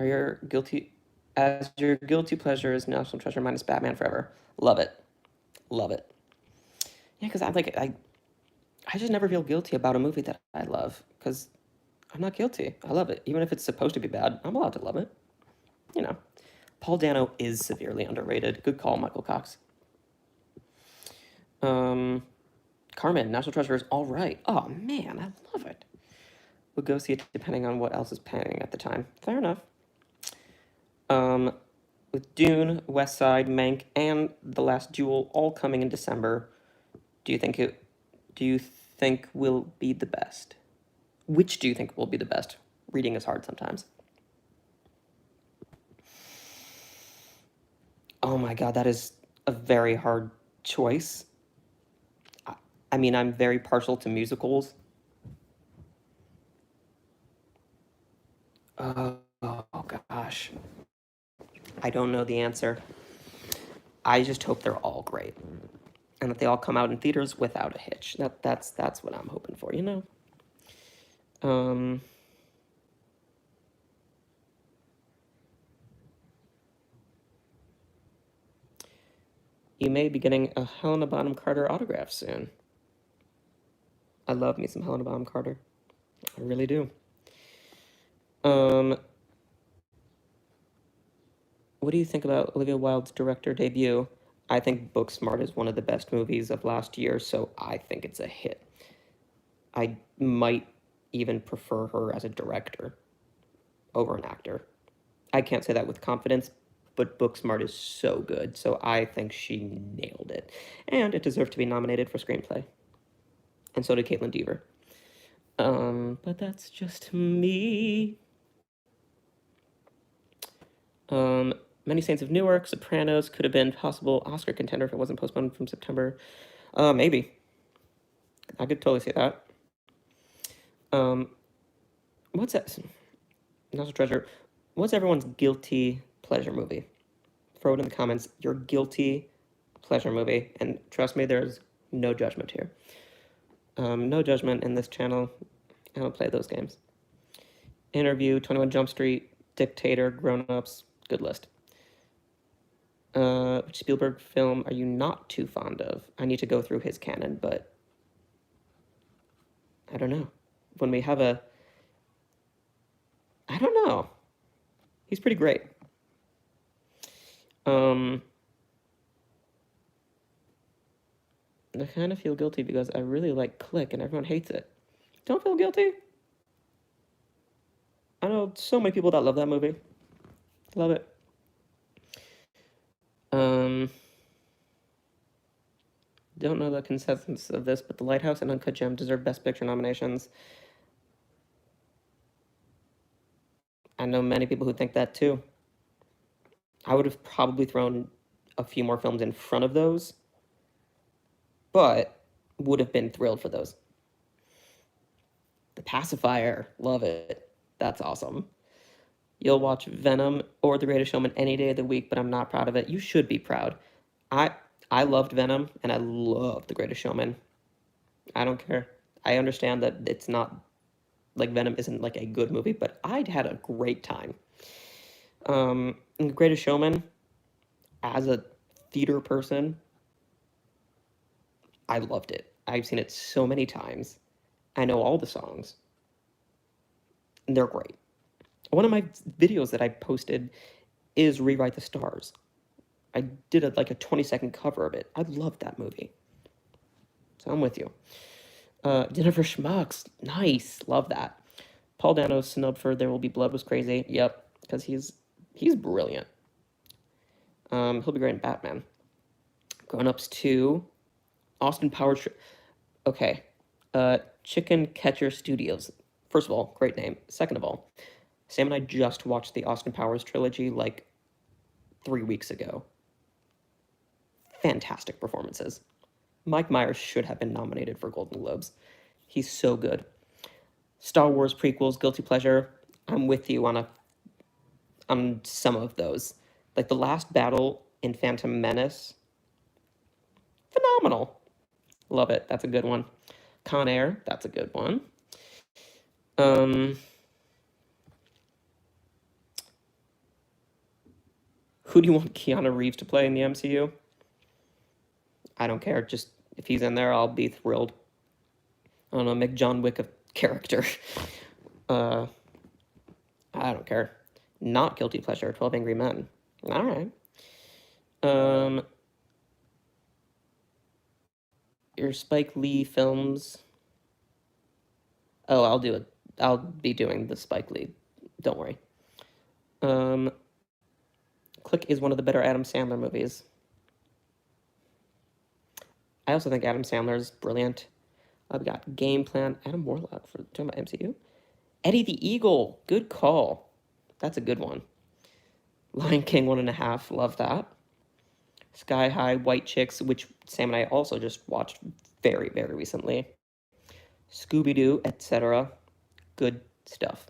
your guilty as your guilty pleasure is National Treasure minus Batman Forever? Love it, love it. Yeah, because I just never feel guilty about a movie that I love because I'm not guilty. I love it, even if it's supposed to be bad. I'm allowed to love it. You know, Paul Dano is severely underrated. Good call, Michael Cox. Carmen, National Treasure is all right. Oh man, I love it. We'll go see it depending on what else is playing at the time. Fair enough. With Dune, West Side, Mank, and The Last Duel all coming in December, do you think will be the best? Which do you think will be the best? Reading is hard sometimes. Oh my god, that is a very hard choice. I'm very partial to musicals. Oh gosh. I don't know the answer. I just hope they're all great. And that they all come out in theaters without a hitch. That's what I'm hoping for, you know? You may be getting a Helena Bonham Carter autograph soon. I love me some Helena Bonham Carter. I really do. What do you think about Olivia Wilde's director debut? I think Booksmart is one of the best movies of last year, so I think it's a hit. I might even prefer her as a director over an actor. I can't say that with confidence, but Booksmart is so good, so I think she nailed it. And it deserved to be nominated for screenplay. And so did Caitlin Dever. But that's just me. Many Saints of Newark, Sopranos could have been possible Oscar contender if it wasn't postponed from September. Maybe. I could totally see that. What's that? National Treasure. What's everyone's guilty pleasure movie? Throw it in the comments. Your guilty pleasure movie. And trust me, there's no judgment here. No judgment in this channel. I don't play those games. Interview, 21 Jump Street, Dictator, Grown Ups. Good list. Which Spielberg film are you not too fond of? I need to go through his canon, but I don't know. When we have I don't know. He's pretty great. I kind of feel guilty because I really like Click and everyone hates it. Don't feel guilty. I know so many people that love that movie. Love it. Um, don't know the consensus of this, but The Lighthouse and Uncut Gem deserve Best Picture nominations. I know many people who think that too. I would have probably thrown a few more films in front of those, but would have been thrilled for those. The Pacifier, love it. That's awesome. You'll watch Venom or The Greatest Showman any day of the week, but I'm not proud of it. You should be proud. I I loved Venom and I loved The Greatest Showman. I don't care. I understand that it's not like Venom isn't like a good movie, but I had a great time. In The Greatest Showman, as a theater person, I loved it. I've seen it so many times. I know all the songs. And they're great. One of my videos that I posted is Rewrite the Stars. I did like a 20-second cover of it. I loved that movie. So I'm with you. Dinner for Schmucks. Nice. Love that. Paul Dano's snub for There Will Be Blood was crazy. Yep. Because he's brilliant. He'll be great in Batman. Grown Ups 2. Austin Powers. Okay. Chicken Catcher Studios. First of all, great name. Second of all, Sam and I just watched the Austin Powers trilogy like 3 weeks ago. Fantastic performances. Mike Myers should have been nominated for Golden Globes. He's so good. Star Wars prequels, guilty pleasure. I'm with you on some of those. Like the last battle in Phantom Menace, phenomenal. Love it. That's a good one. Con Air, that's a good one. Who do you want Keanu Reeves to play in the MCU? I don't care. Just if he's in there, I'll be thrilled. I don't know, make John Wick a character. I don't care. Not guilty pleasure. 12 Angry Men. All right. Your Spike Lee films. Oh, I'll do it. I'll be doing the Spike Lee. Don't worry. Click is one of the better Adam Sandler movies. I also think Adam Sandler is brilliant. I've got Game Plan. Adam Warlock for talking about MCU. Eddie the Eagle. Good call. That's a good one. Lion King 1.5. Love that. Sky High, White Chicks, which Sam and I also just watched very, very recently. Scooby-Doo, etc. Good stuff.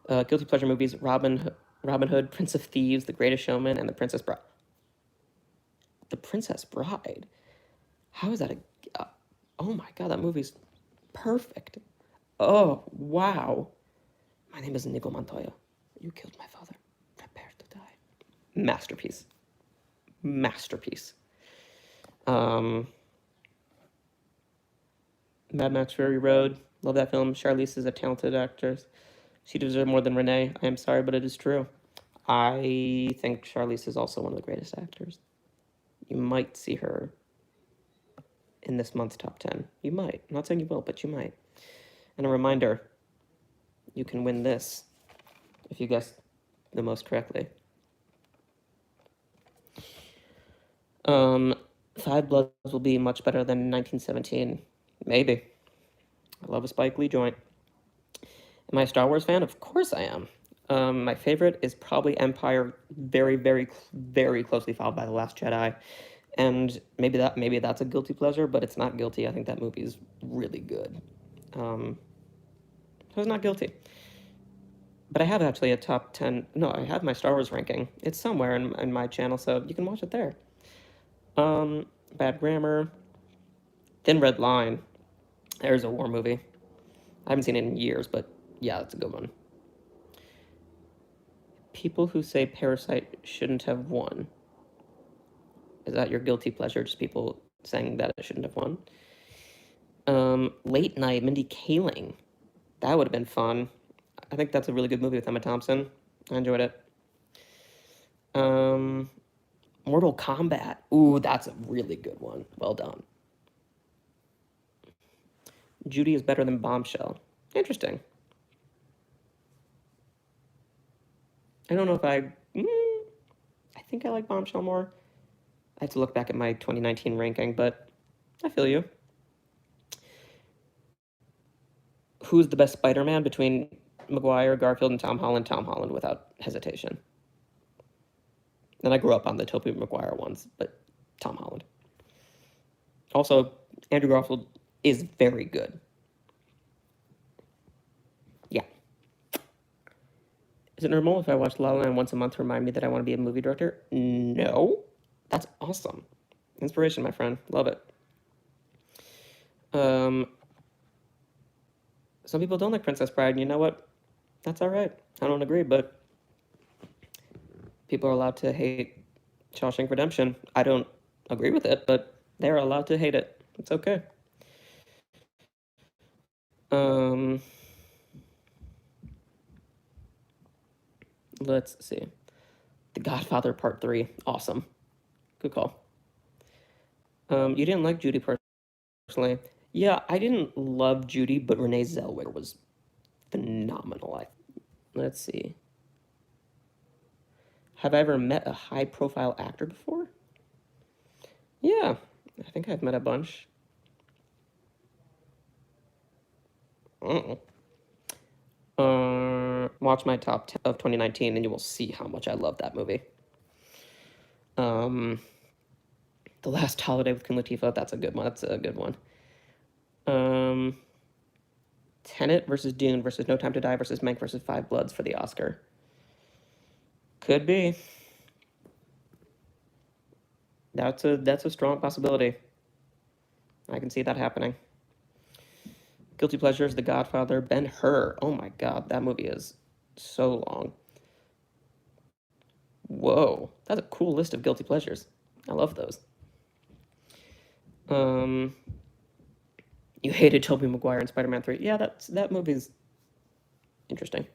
Guilty pleasure movies: Robin Hood, Prince of Thieves, The Greatest Showman, and The Princess Bride. The Princess Bride. How is that a? Oh my God, that movie's perfect. Oh wow. My name is Inigo Montoya. You killed my father. Prepare to die. Masterpiece. Masterpiece. Mad Max Fury Road. Love that film. Charlize is a talented actress. She deserves more than Renee. I am sorry, but it is true. I think Charlize is also one of the greatest actors. You might see her in this month's top 10. You might. I'm not saying you will, but you might. And a reminder, you can win this if you guess the most correctly. Five Bloods will be much better than 1917. Maybe. I love a Spike Lee joint. Am I a Star Wars fan? Of course I am. My favorite is probably Empire, very, very, very closely followed by The Last Jedi. And maybe that's a guilty pleasure, but it's not guilty. I think that movie is really good. So it's not guilty. But I have actually a top 10. No, I have my Star Wars ranking. It's somewhere in my channel, so you can watch it there. Bad Grammar. Thin Red Line. There's a war movie. I haven't seen it in years, but yeah, that's a good one. People who say Parasite shouldn't have won. Is that your guilty pleasure? Just people saying that it shouldn't have won? Late Night, Mindy Kaling. That would have been fun. I think that's a really good movie with Emma Thompson. I enjoyed it. Mortal Kombat. Ooh, that's a really good one. Well done. Judy is better than Bombshell. Interesting. I don't know if I think I like Bombshell more. I have to look back at my 2019 ranking, but I feel you. Who's the best Spider-Man between Maguire, Garfield, and Tom Holland? Tom Holland, without hesitation. And I grew up on the Tobey Maguire ones, but Tom Holland. Also, Andrew Garfield is very good. Yeah. Is it normal if I watch La La Land once a month to remind me that I want to be a movie director? No. That's awesome. Inspiration, my friend. Love it. Some people don't like Princess Bride, and you know what? That's all right. I don't agree, but people are allowed to hate Shawshank Redemption. I don't agree with it, but they're allowed to hate it. It's okay. Let's see. The Godfather Part 3. Awesome. Good call. You didn't like Judy personally. Yeah, I didn't love Judy, but Renee Zellweger was phenomenal. Let's see. Have I ever met a high-profile actor before? Yeah, I think I've met a bunch. Watch my top 10 of 2019, and you will see how much I love that movie. The Last Holiday with Queen Latifah. That's a good one. That's a good one. Tenet versus Dune versus No Time to Die versus Mank versus Five Bloods for the Oscar. Could be. That's a strong possibility. I can see that happening. Guilty Pleasures, The Godfather, Ben-Hur. Oh my God, that movie is so long. Whoa, that's a cool list of guilty pleasures. I love those. You hated Tobey Maguire in Spider-Man 3. Yeah, that movie's interesting.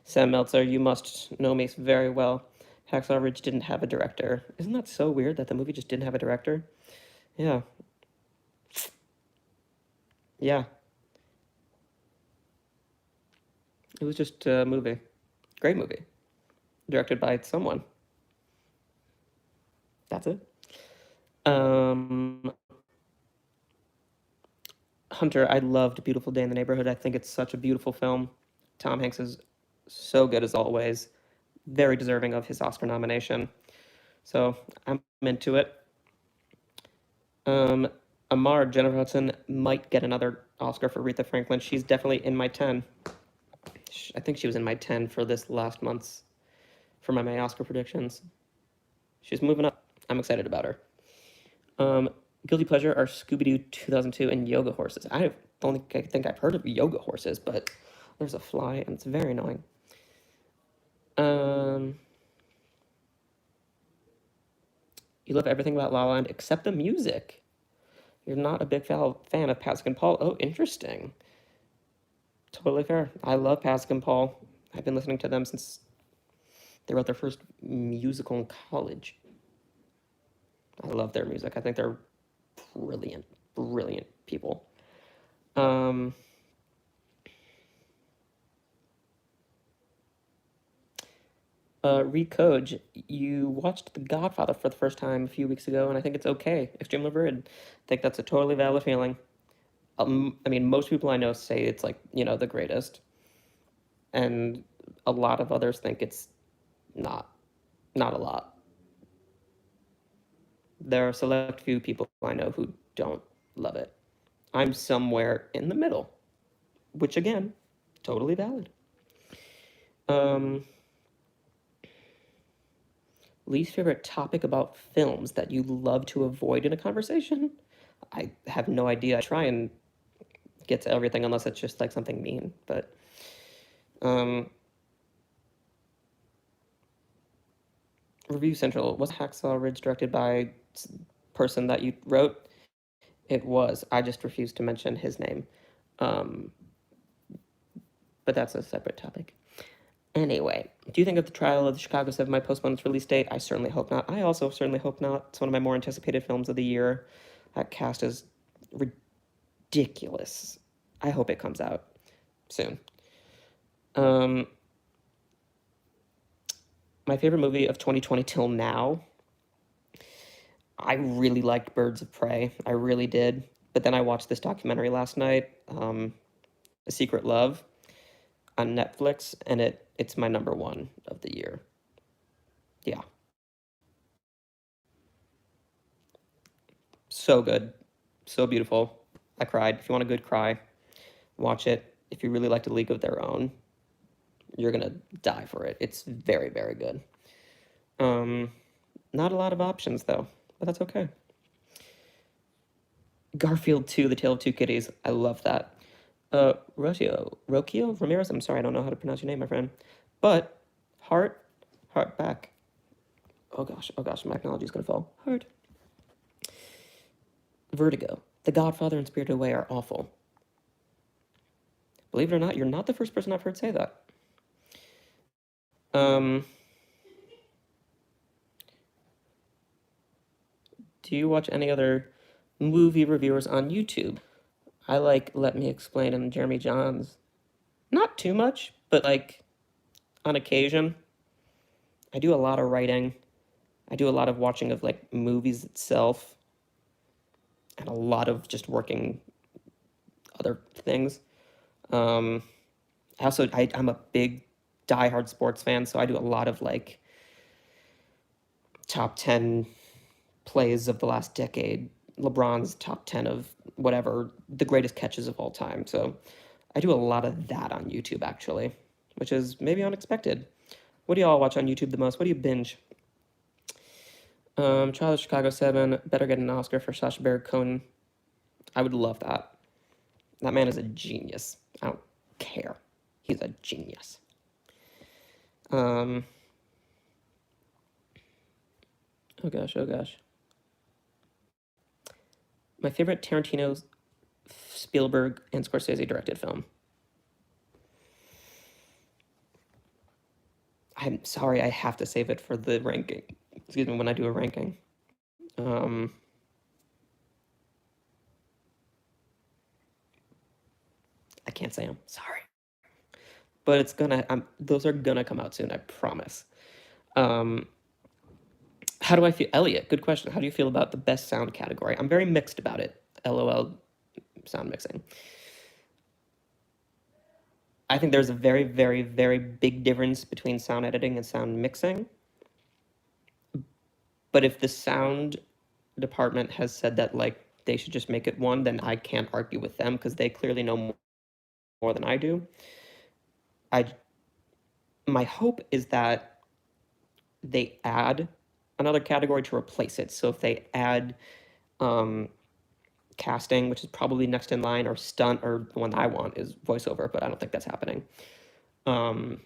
Sam Meltzer, you must know me very well. Hacksaw Ridge didn't have a director. Isn't that so weird that the movie just didn't have a director? Yeah. Yeah. It was just a movie. Great movie. Directed by someone. That's it. Hunter, I loved Beautiful Day in the Neighborhood. I think it's such a beautiful film. Tom Hanks is so good as always. Very deserving of his Oscar nomination. So I'm into it. Amar, Jennifer Hudson might get another Oscar for Aretha Franklin. She's definitely in my 10. I think she was in my 10 for this last month's, for my Oscar predictions. She's moving up. I'm excited about her. Guilty Pleasure are Scooby-Doo 2002 and Yoga Horses. I don't think I've heard of Yoga Horses, but there's a fly and it's very annoying. You love everything about La La Land except the music. You're not a big fan of Pasek and Paul. Oh, interesting. Totally fair. I love Pasek and Paul. I've been listening to them since they wrote their first musical in college. I love their music. I think they're brilliant, brilliant people. Recode, you watched The Godfather for the first time a few weeks ago, and I think it's okay. Extremely rude. I think that's a totally valid feeling. I mean, most people I know say it's like, the greatest. And a lot of others think it's not. Not a lot. There are a select few people I know who don't love it. I'm somewhere in the middle, which again, totally valid. Least favorite topic about films that you love to avoid in a conversation? I have no idea. I try and get to everything unless it's just like something mean, but Review Central, was Hacksaw Ridge directed by person that you wrote? It was. I just refused to mention his name. But that's a separate topic. Anyway, do you think of the Trial of the Chicago 7 might postpone its release date? I certainly hope not. I also certainly hope not. It's one of my more anticipated films of the year. That cast is ridiculous. I hope it comes out soon. Um, my favorite movie of 2020 till now, I really liked Birds of Prey. I really did. But then I watched this documentary last night, A Secret Love, on Netflix, and it's my number one of the year. Yeah, so good, so beautiful. I cried. If you want a good cry, watch it. If you really liked A League of Their Own, you're gonna die for it. It's very, very good. Um, Not a lot of options though, but that's okay. Garfield 2, The Tale of Two Kitties. I love that. Rokio Ramirez. I'm sorry, I don't know how to pronounce your name, my friend. But heart back. Oh gosh, my technology is gonna fall. Heart. Vertigo. The Godfather and Spirited Away are awful. Believe it or not, you're not the first person I've heard say that. Um, do you watch any other movie reviewers on YouTube? I like Let Me Explain and Jeremy Johns. Not too much, but like on occasion. I do a lot of writing. I do a lot of watching of like movies itself, and a lot of just working other things. Um, I'm a big diehard sports fan, so I do a lot of like top 10 plays of the last decade, LeBron's top 10 of whatever, the greatest catches of all time. So I do a lot of that on YouTube actually, which is maybe unexpected. What do y'all watch on YouTube the most? What do you binge? Trial of Chicago 7, better get an Oscar for Sacha Baron Cohen. I would love that. That man is a genius. I don't care. He's a genius. Um, oh gosh, oh gosh. My favorite Tarantino, Spielberg, and Scorsese directed film. I'm sorry, I have to save it for the ranking. Excuse me, when I do a ranking. Um, I can't say them. Sorry, but it's gonna. Those are gonna come out soon. I promise. Um, how do I feel, Elliot? Good question. How do you feel about the best sound category? I'm very mixed about it. LOL, sound mixing. I think there's a very, very, very big difference between sound editing and sound mixing. But if the sound department has said that like they should just make it one, then I can't argue with them because they clearly know more than I do. I My hope is that they add another category to replace it. So if they add um, casting, which is probably next in line, or stunt, or the one I want is voiceover, but I don't think that's happening. Um,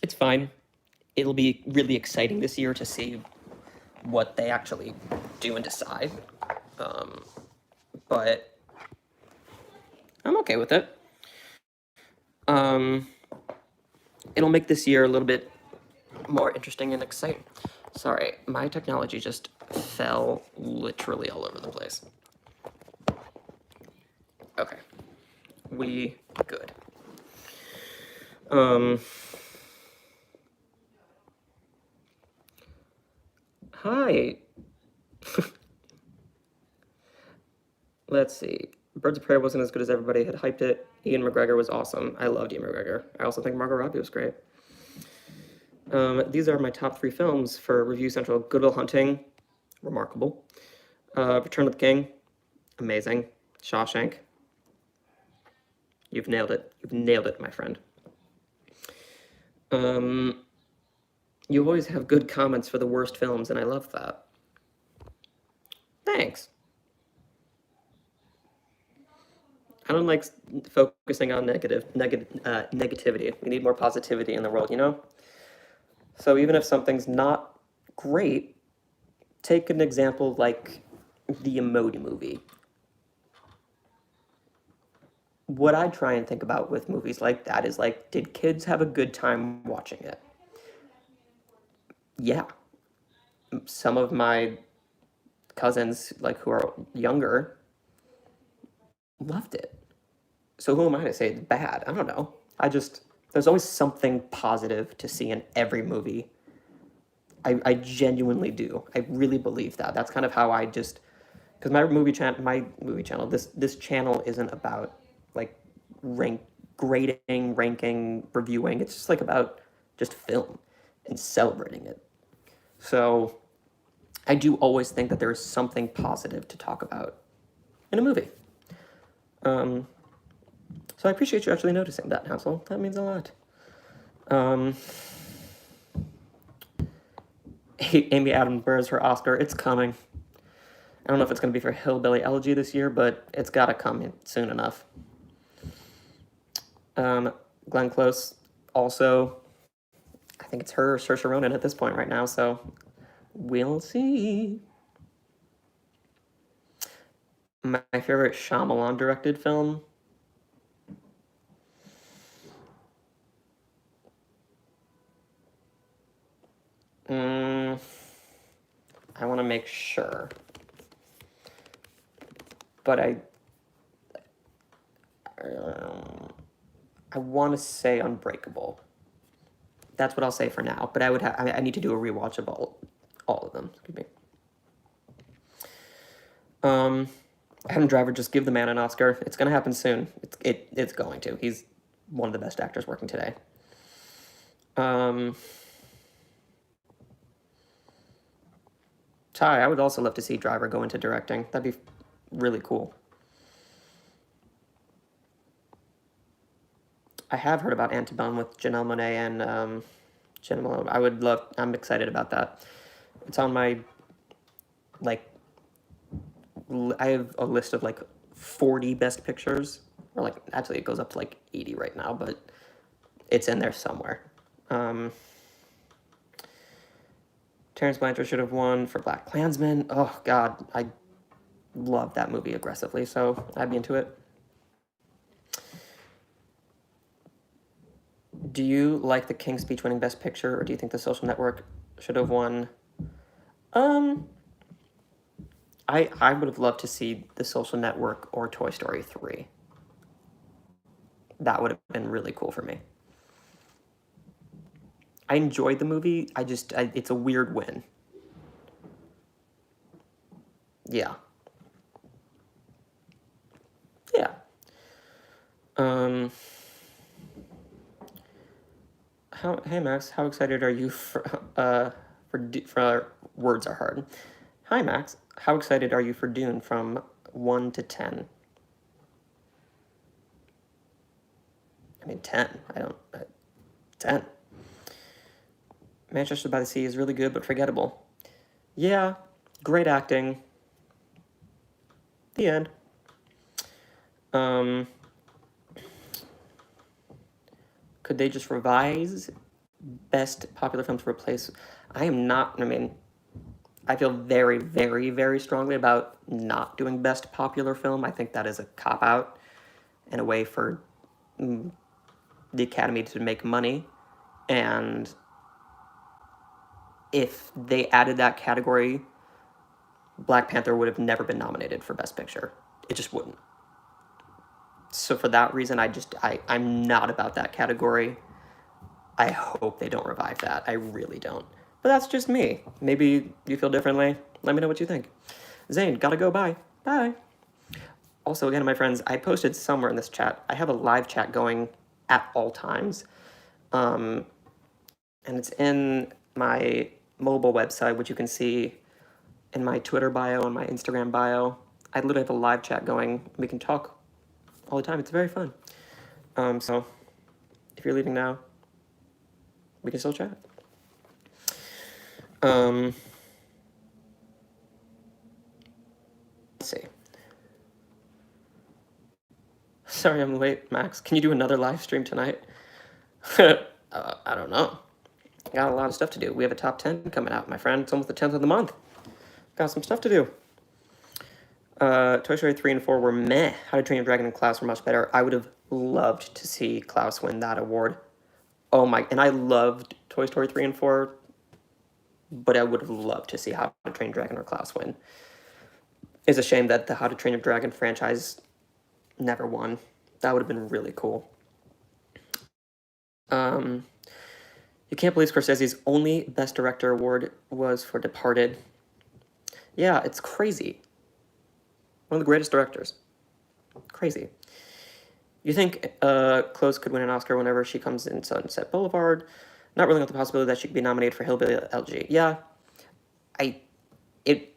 it's fine. It'll be really exciting this year to see what they actually do and decide. Um, but I'm okay with it. Um, it'll make this year a little bit more interesting and exciting. Sorry, my technology just fell literally all over the place. Okay, we good. Um, Hi. Let's see. Birds of Prey wasn't as good as everybody had hyped it. Ian McGregor was awesome. I loved Ian McGregor. I also think Margot Robbie was great. These are my top 3 films for Review Central. Good Will Hunting, remarkable. Return of the King, amazing. Shawshank, you've nailed it. You've nailed it, my friend. You always have good comments for the worst films, and I love that. Thanks. I don't like focusing on negativity. We need more positivity in the world, you know? So even if something's not great, take an example like the Emoji Movie. What I try and think about with movies like that is like, did kids have a good time watching it? Yeah. Some of my cousins, like who are younger, loved it. So who am I to say it's bad? I don't know. there's always something positive to see in every movie. I genuinely do. I really believe that. That's kind of how I just, because my movie channel, this channel isn't about like grading, ranking, reviewing. It's just like about just film and celebrating it. So I do always think that there is something positive to talk about in a movie. So I appreciate you actually noticing that, Hansel. That means a lot. Amy Adams Burr's her Oscar. It's coming. I don't know if it's going to be for Hillbilly Elegy this year, but it's got to come in soon enough. Glenn Close, also, I think it's her or Saoirse Ronan at this point right now, so we'll see. My favorite Shyamalan directed film. I want to make sure. But I want to say Unbreakable. That's what I'll say for now. But I need to do a rewatch of all of them. Excuse me. Adam Driver, just give the man an Oscar. It's gonna happen soon. It's going to. He's one of the best actors working today. Ty, I would also love to see Driver go into directing. That'd be really cool. I have heard about Antebellum with Janelle Monáe and Jenna Malone. I'm excited about that. It's on my, like, I have a list of like 40 best pictures, or like, actually it goes up to like 80 right now, but it's in there somewhere. Terrence Blanchard should have won for Black Klansman. Oh God, I love that movie aggressively, so I'd be into it. Do you like The King's Speech winning Best Picture, or do you think The Social Network should have won? I would have loved to see The Social Network or Toy Story 3. That would have been really cool for me. I enjoyed the movie. It's a weird win. Yeah. Yeah. Hey Max, how excited are you for Words Are Hard? Hi Max, how excited are you for Dune from 1 to 10? I mean 10. 10. Manchester by the Sea is really good but forgettable. Yeah, great acting. The end. Could they just revise best popular film to replace? I feel very, very, very strongly about not doing best popular film. I think that is a cop-out and a way for the Academy to make money. And if they added that category, Black Panther would have never been nominated for Best Picture. It just wouldn't. So for that reason, I'm not about that category. I hope they don't revive that. I really don't. But that's just me. Maybe you feel differently. Let me know what you think. Zane, gotta go. Bye. Bye. Also, again, my friends, I posted somewhere in this chat. I have a live chat going at all times. And it's in my mobile website, which you can see in my Twitter bio and my Instagram bio. I literally have a live chat going. We can talk all the time. It's very fun. So if you're leaving now, we can still chat. Let's see. Sorry I'm late, Max. Can you do another live stream tonight? I don't know. Got a lot of stuff to do. We have a top 10 coming out, my friend. It's almost the 10th of the month. Got some stuff to do. Toy Story 3 and 4 were meh. How to Train Your Dragon and Klaus were much better. I would have loved to see Klaus win that award. Oh my, and I loved Toy Story 3 and 4, but I would have loved to see How to Train Your Dragon or Klaus win. It's a shame that the How to Train Your Dragon franchise never won. That would have been really cool. Um, you can't believe Scorsese's only Best Director award was for Departed. Yeah, it's crazy. One of the greatest directors. Crazy. You think Close could win an Oscar whenever she comes in Sunset Boulevard? Not ruling out the possibility that she could be nominated for Hillbilly Elegy. Yeah, I it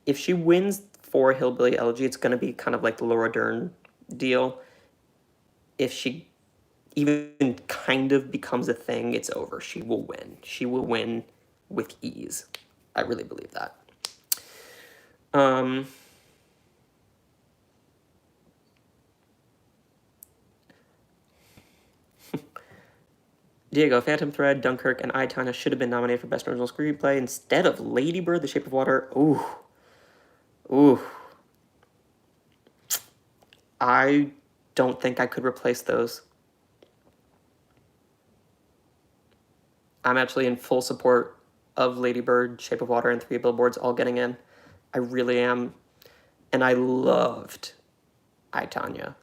if she wins for Hillbilly Elegy, it's gonna be kind of like the Laura Dern deal. If she even kind of becomes a thing, it's over. She will win. She will win with ease. I really believe that. Um, Diego, Phantom Thread, Dunkirk, and I, Tonya should have been nominated for Best Original Screenplay instead of Lady Bird, The Shape of Water. Ooh. Ooh. I don't think I could replace those. I'm actually in full support of Lady Bird, Shape of Water, and Three Billboards all getting in. I really am. And I loved I, Tonya.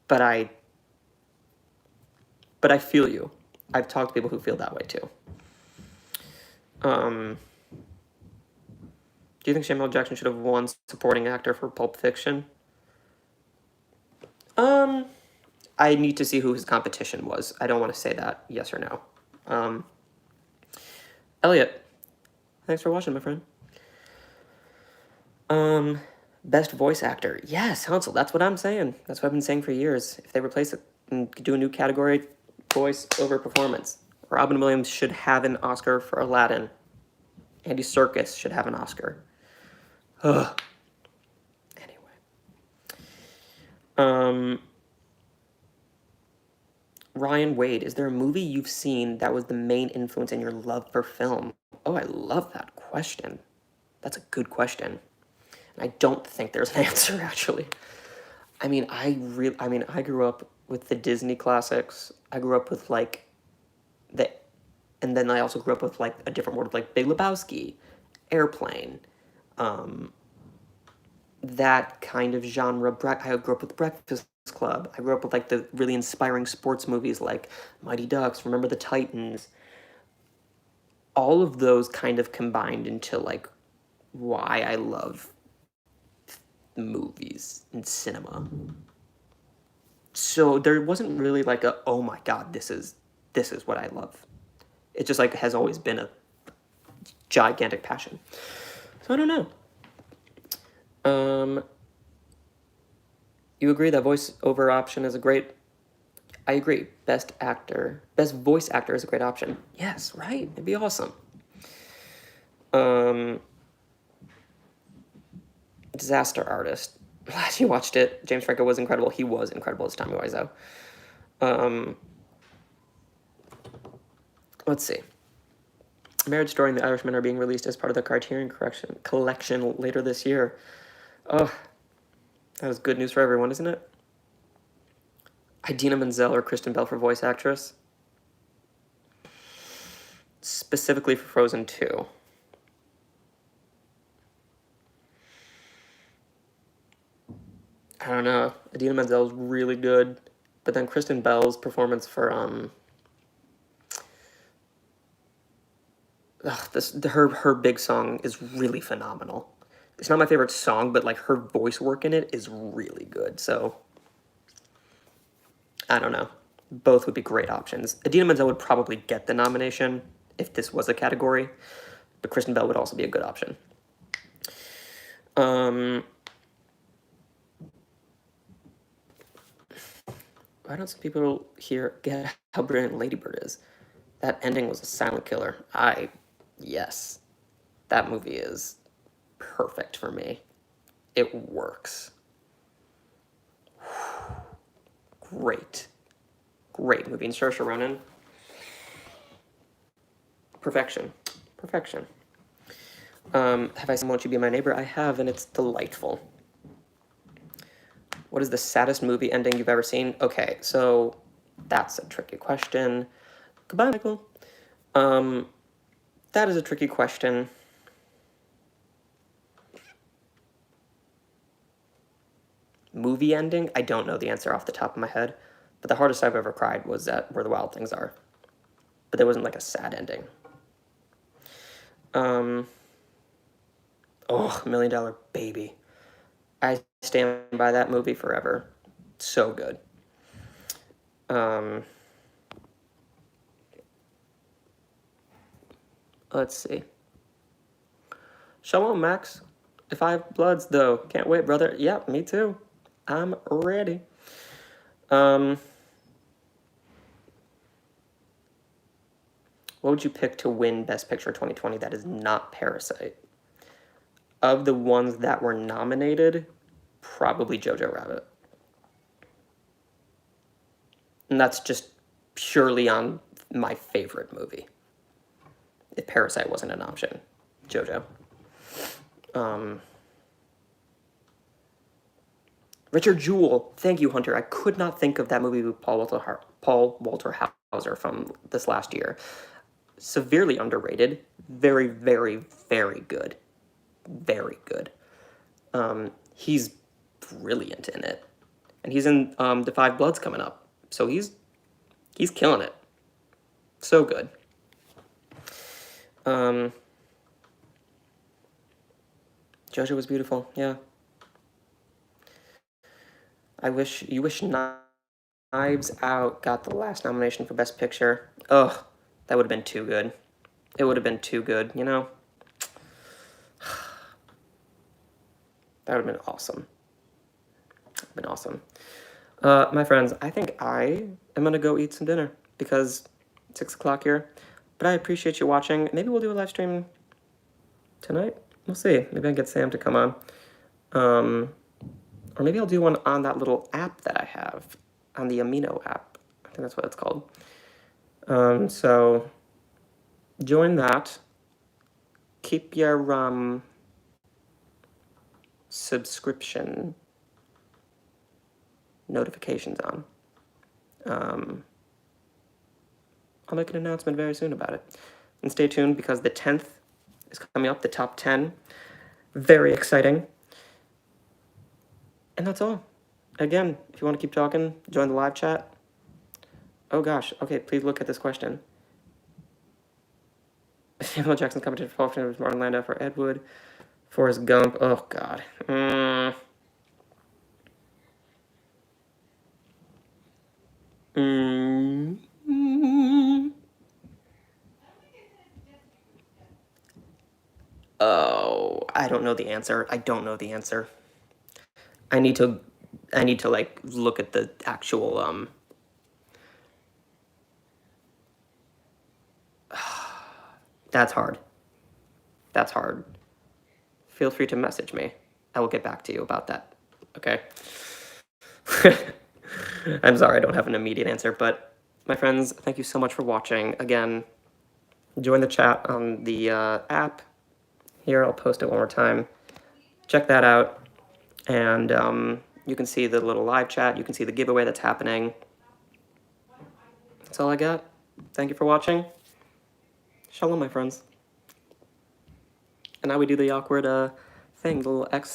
But I feel you. I've talked to people who feel that way too. Do you think Samuel Jackson should have won supporting actor for Pulp Fiction? I need to see who his competition was. I don't want to say that, yes or no. Elliot, thanks for watching, my friend. Best voice actor. Yes, Hansel, that's what I'm saying. That's what I've been saying for years. If they replace it and do a new category, voice over performance. Robin Williams should have an Oscar for Aladdin. Andy Serkis should have an Oscar. Ugh. Anyway. Ryan Wade, is there a movie you've seen that was the main influence in your love for film? Oh, I love that question. That's a good question. And I don't think there's an answer, actually. I mean, I grew up with the Disney classics. I grew up with and then I also grew up with like a different world of like Big Lebowski, Airplane, that kind of genre. I grew up with Breakfast Club. I grew up with like the really inspiring sports movies like Mighty Ducks, Remember the Titans. All of those kind of combined into like why I love movies and cinema. So there wasn't really like a, oh my god, this is what I love. It just like has always been a gigantic passion. So I don't know. You agree that voiceover option is a great... I agree. Best voice actor is a great option. Yes, right? It'd be awesome. Disaster Artist. Glad you watched it. James Franco was incredible. He was incredible as Tommy Wiseau. Let's see. Marriage Story and The Irishman are being released as part of the Criterion collection later this year. Oh, that was good news for everyone, isn't it? Idina Menzel or Kristen Bell for voice actress? Specifically for Frozen 2. I don't know. Idina Menzel's really good, but then Kristen Bell's performance for her big song is really phenomenal. It's not my favorite song, but like her voice work in it is really good. So I don't know. Both would be great options. Idina Menzel would probably get the nomination if this was a category, but Kristen Bell would also be a good option. Why don't some people here get how brilliant Lady Bird is? That ending was a silent killer. Yes. That movie is perfect for me. It works. Great movie. And Saoirse Ronan, perfection. Have I seen Won't You Be My Neighbor? I have, and it's delightful. What is the saddest movie ending you've ever seen? Okay, so that's a tricky question. Goodbye, Michael. That is a tricky question. Movie ending? I don't know the answer off the top of my head. But the hardest I've ever cried was at Where the Wild Things Are. But there wasn't like a sad ending. Oh, $1 Million Baby. I stand by that movie forever. So good. Let's see. Shalom, Max. The Five Bloods, though. Can't wait, brother. Yeah, me too. I'm ready. What would you pick to win Best Picture 2020 that is not Parasite? Of the ones that were nominated, probably Jojo Rabbit. And that's just purely on my favorite movie. If Parasite wasn't an option, Jojo. Richard Jewell. Thank you, Hunter. I could not think of that movie with Paul Walter Hauser from this last year. Severely underrated. Very, very, very good. Very good. He's brilliant in it. And he's in The Five Bloods coming up. So he's killing it. So good. Jojo was beautiful, yeah. You wish Knives Out got the last nomination for Best Picture. Ugh, that would have been too good. It would have been too good, you know? That would have been awesome. My friends, I think I am going to go eat some dinner because it's 6 o'clock here. But I appreciate you watching. Maybe we'll do a live stream tonight. We'll see. Maybe I can get Sam to come on. Or maybe I'll do one on that little app that I have, on the Amino app. I think that's what it's called. So join that. Keep your subscription notifications on. I'll make an announcement very soon about it. And stay tuned because the 10th is coming up, the top 10. Very exciting. And that's all. Again, if you want to keep talking, join the live chat. Oh gosh, okay, please look at this question. Samuel Jackson's competition for was Martin Landau for Ed Wood. Forrest Gump, oh god. Oh, I don't know the answer. I don't know the answer. I need to like look at the actual That's hard. That's hard. Feel free to message me. I will get back to you about that. Okay? I'm sorry I don't have an immediate answer, but my friends, thank you so much for watching. Again, join the chat on the app. Here, I'll post it one more time. Check that out. And you can see the little live chat. You can see the giveaway that's happening. That's all I got. Thank you for watching. Shalom, my friends. And now we do the awkward thing, the little X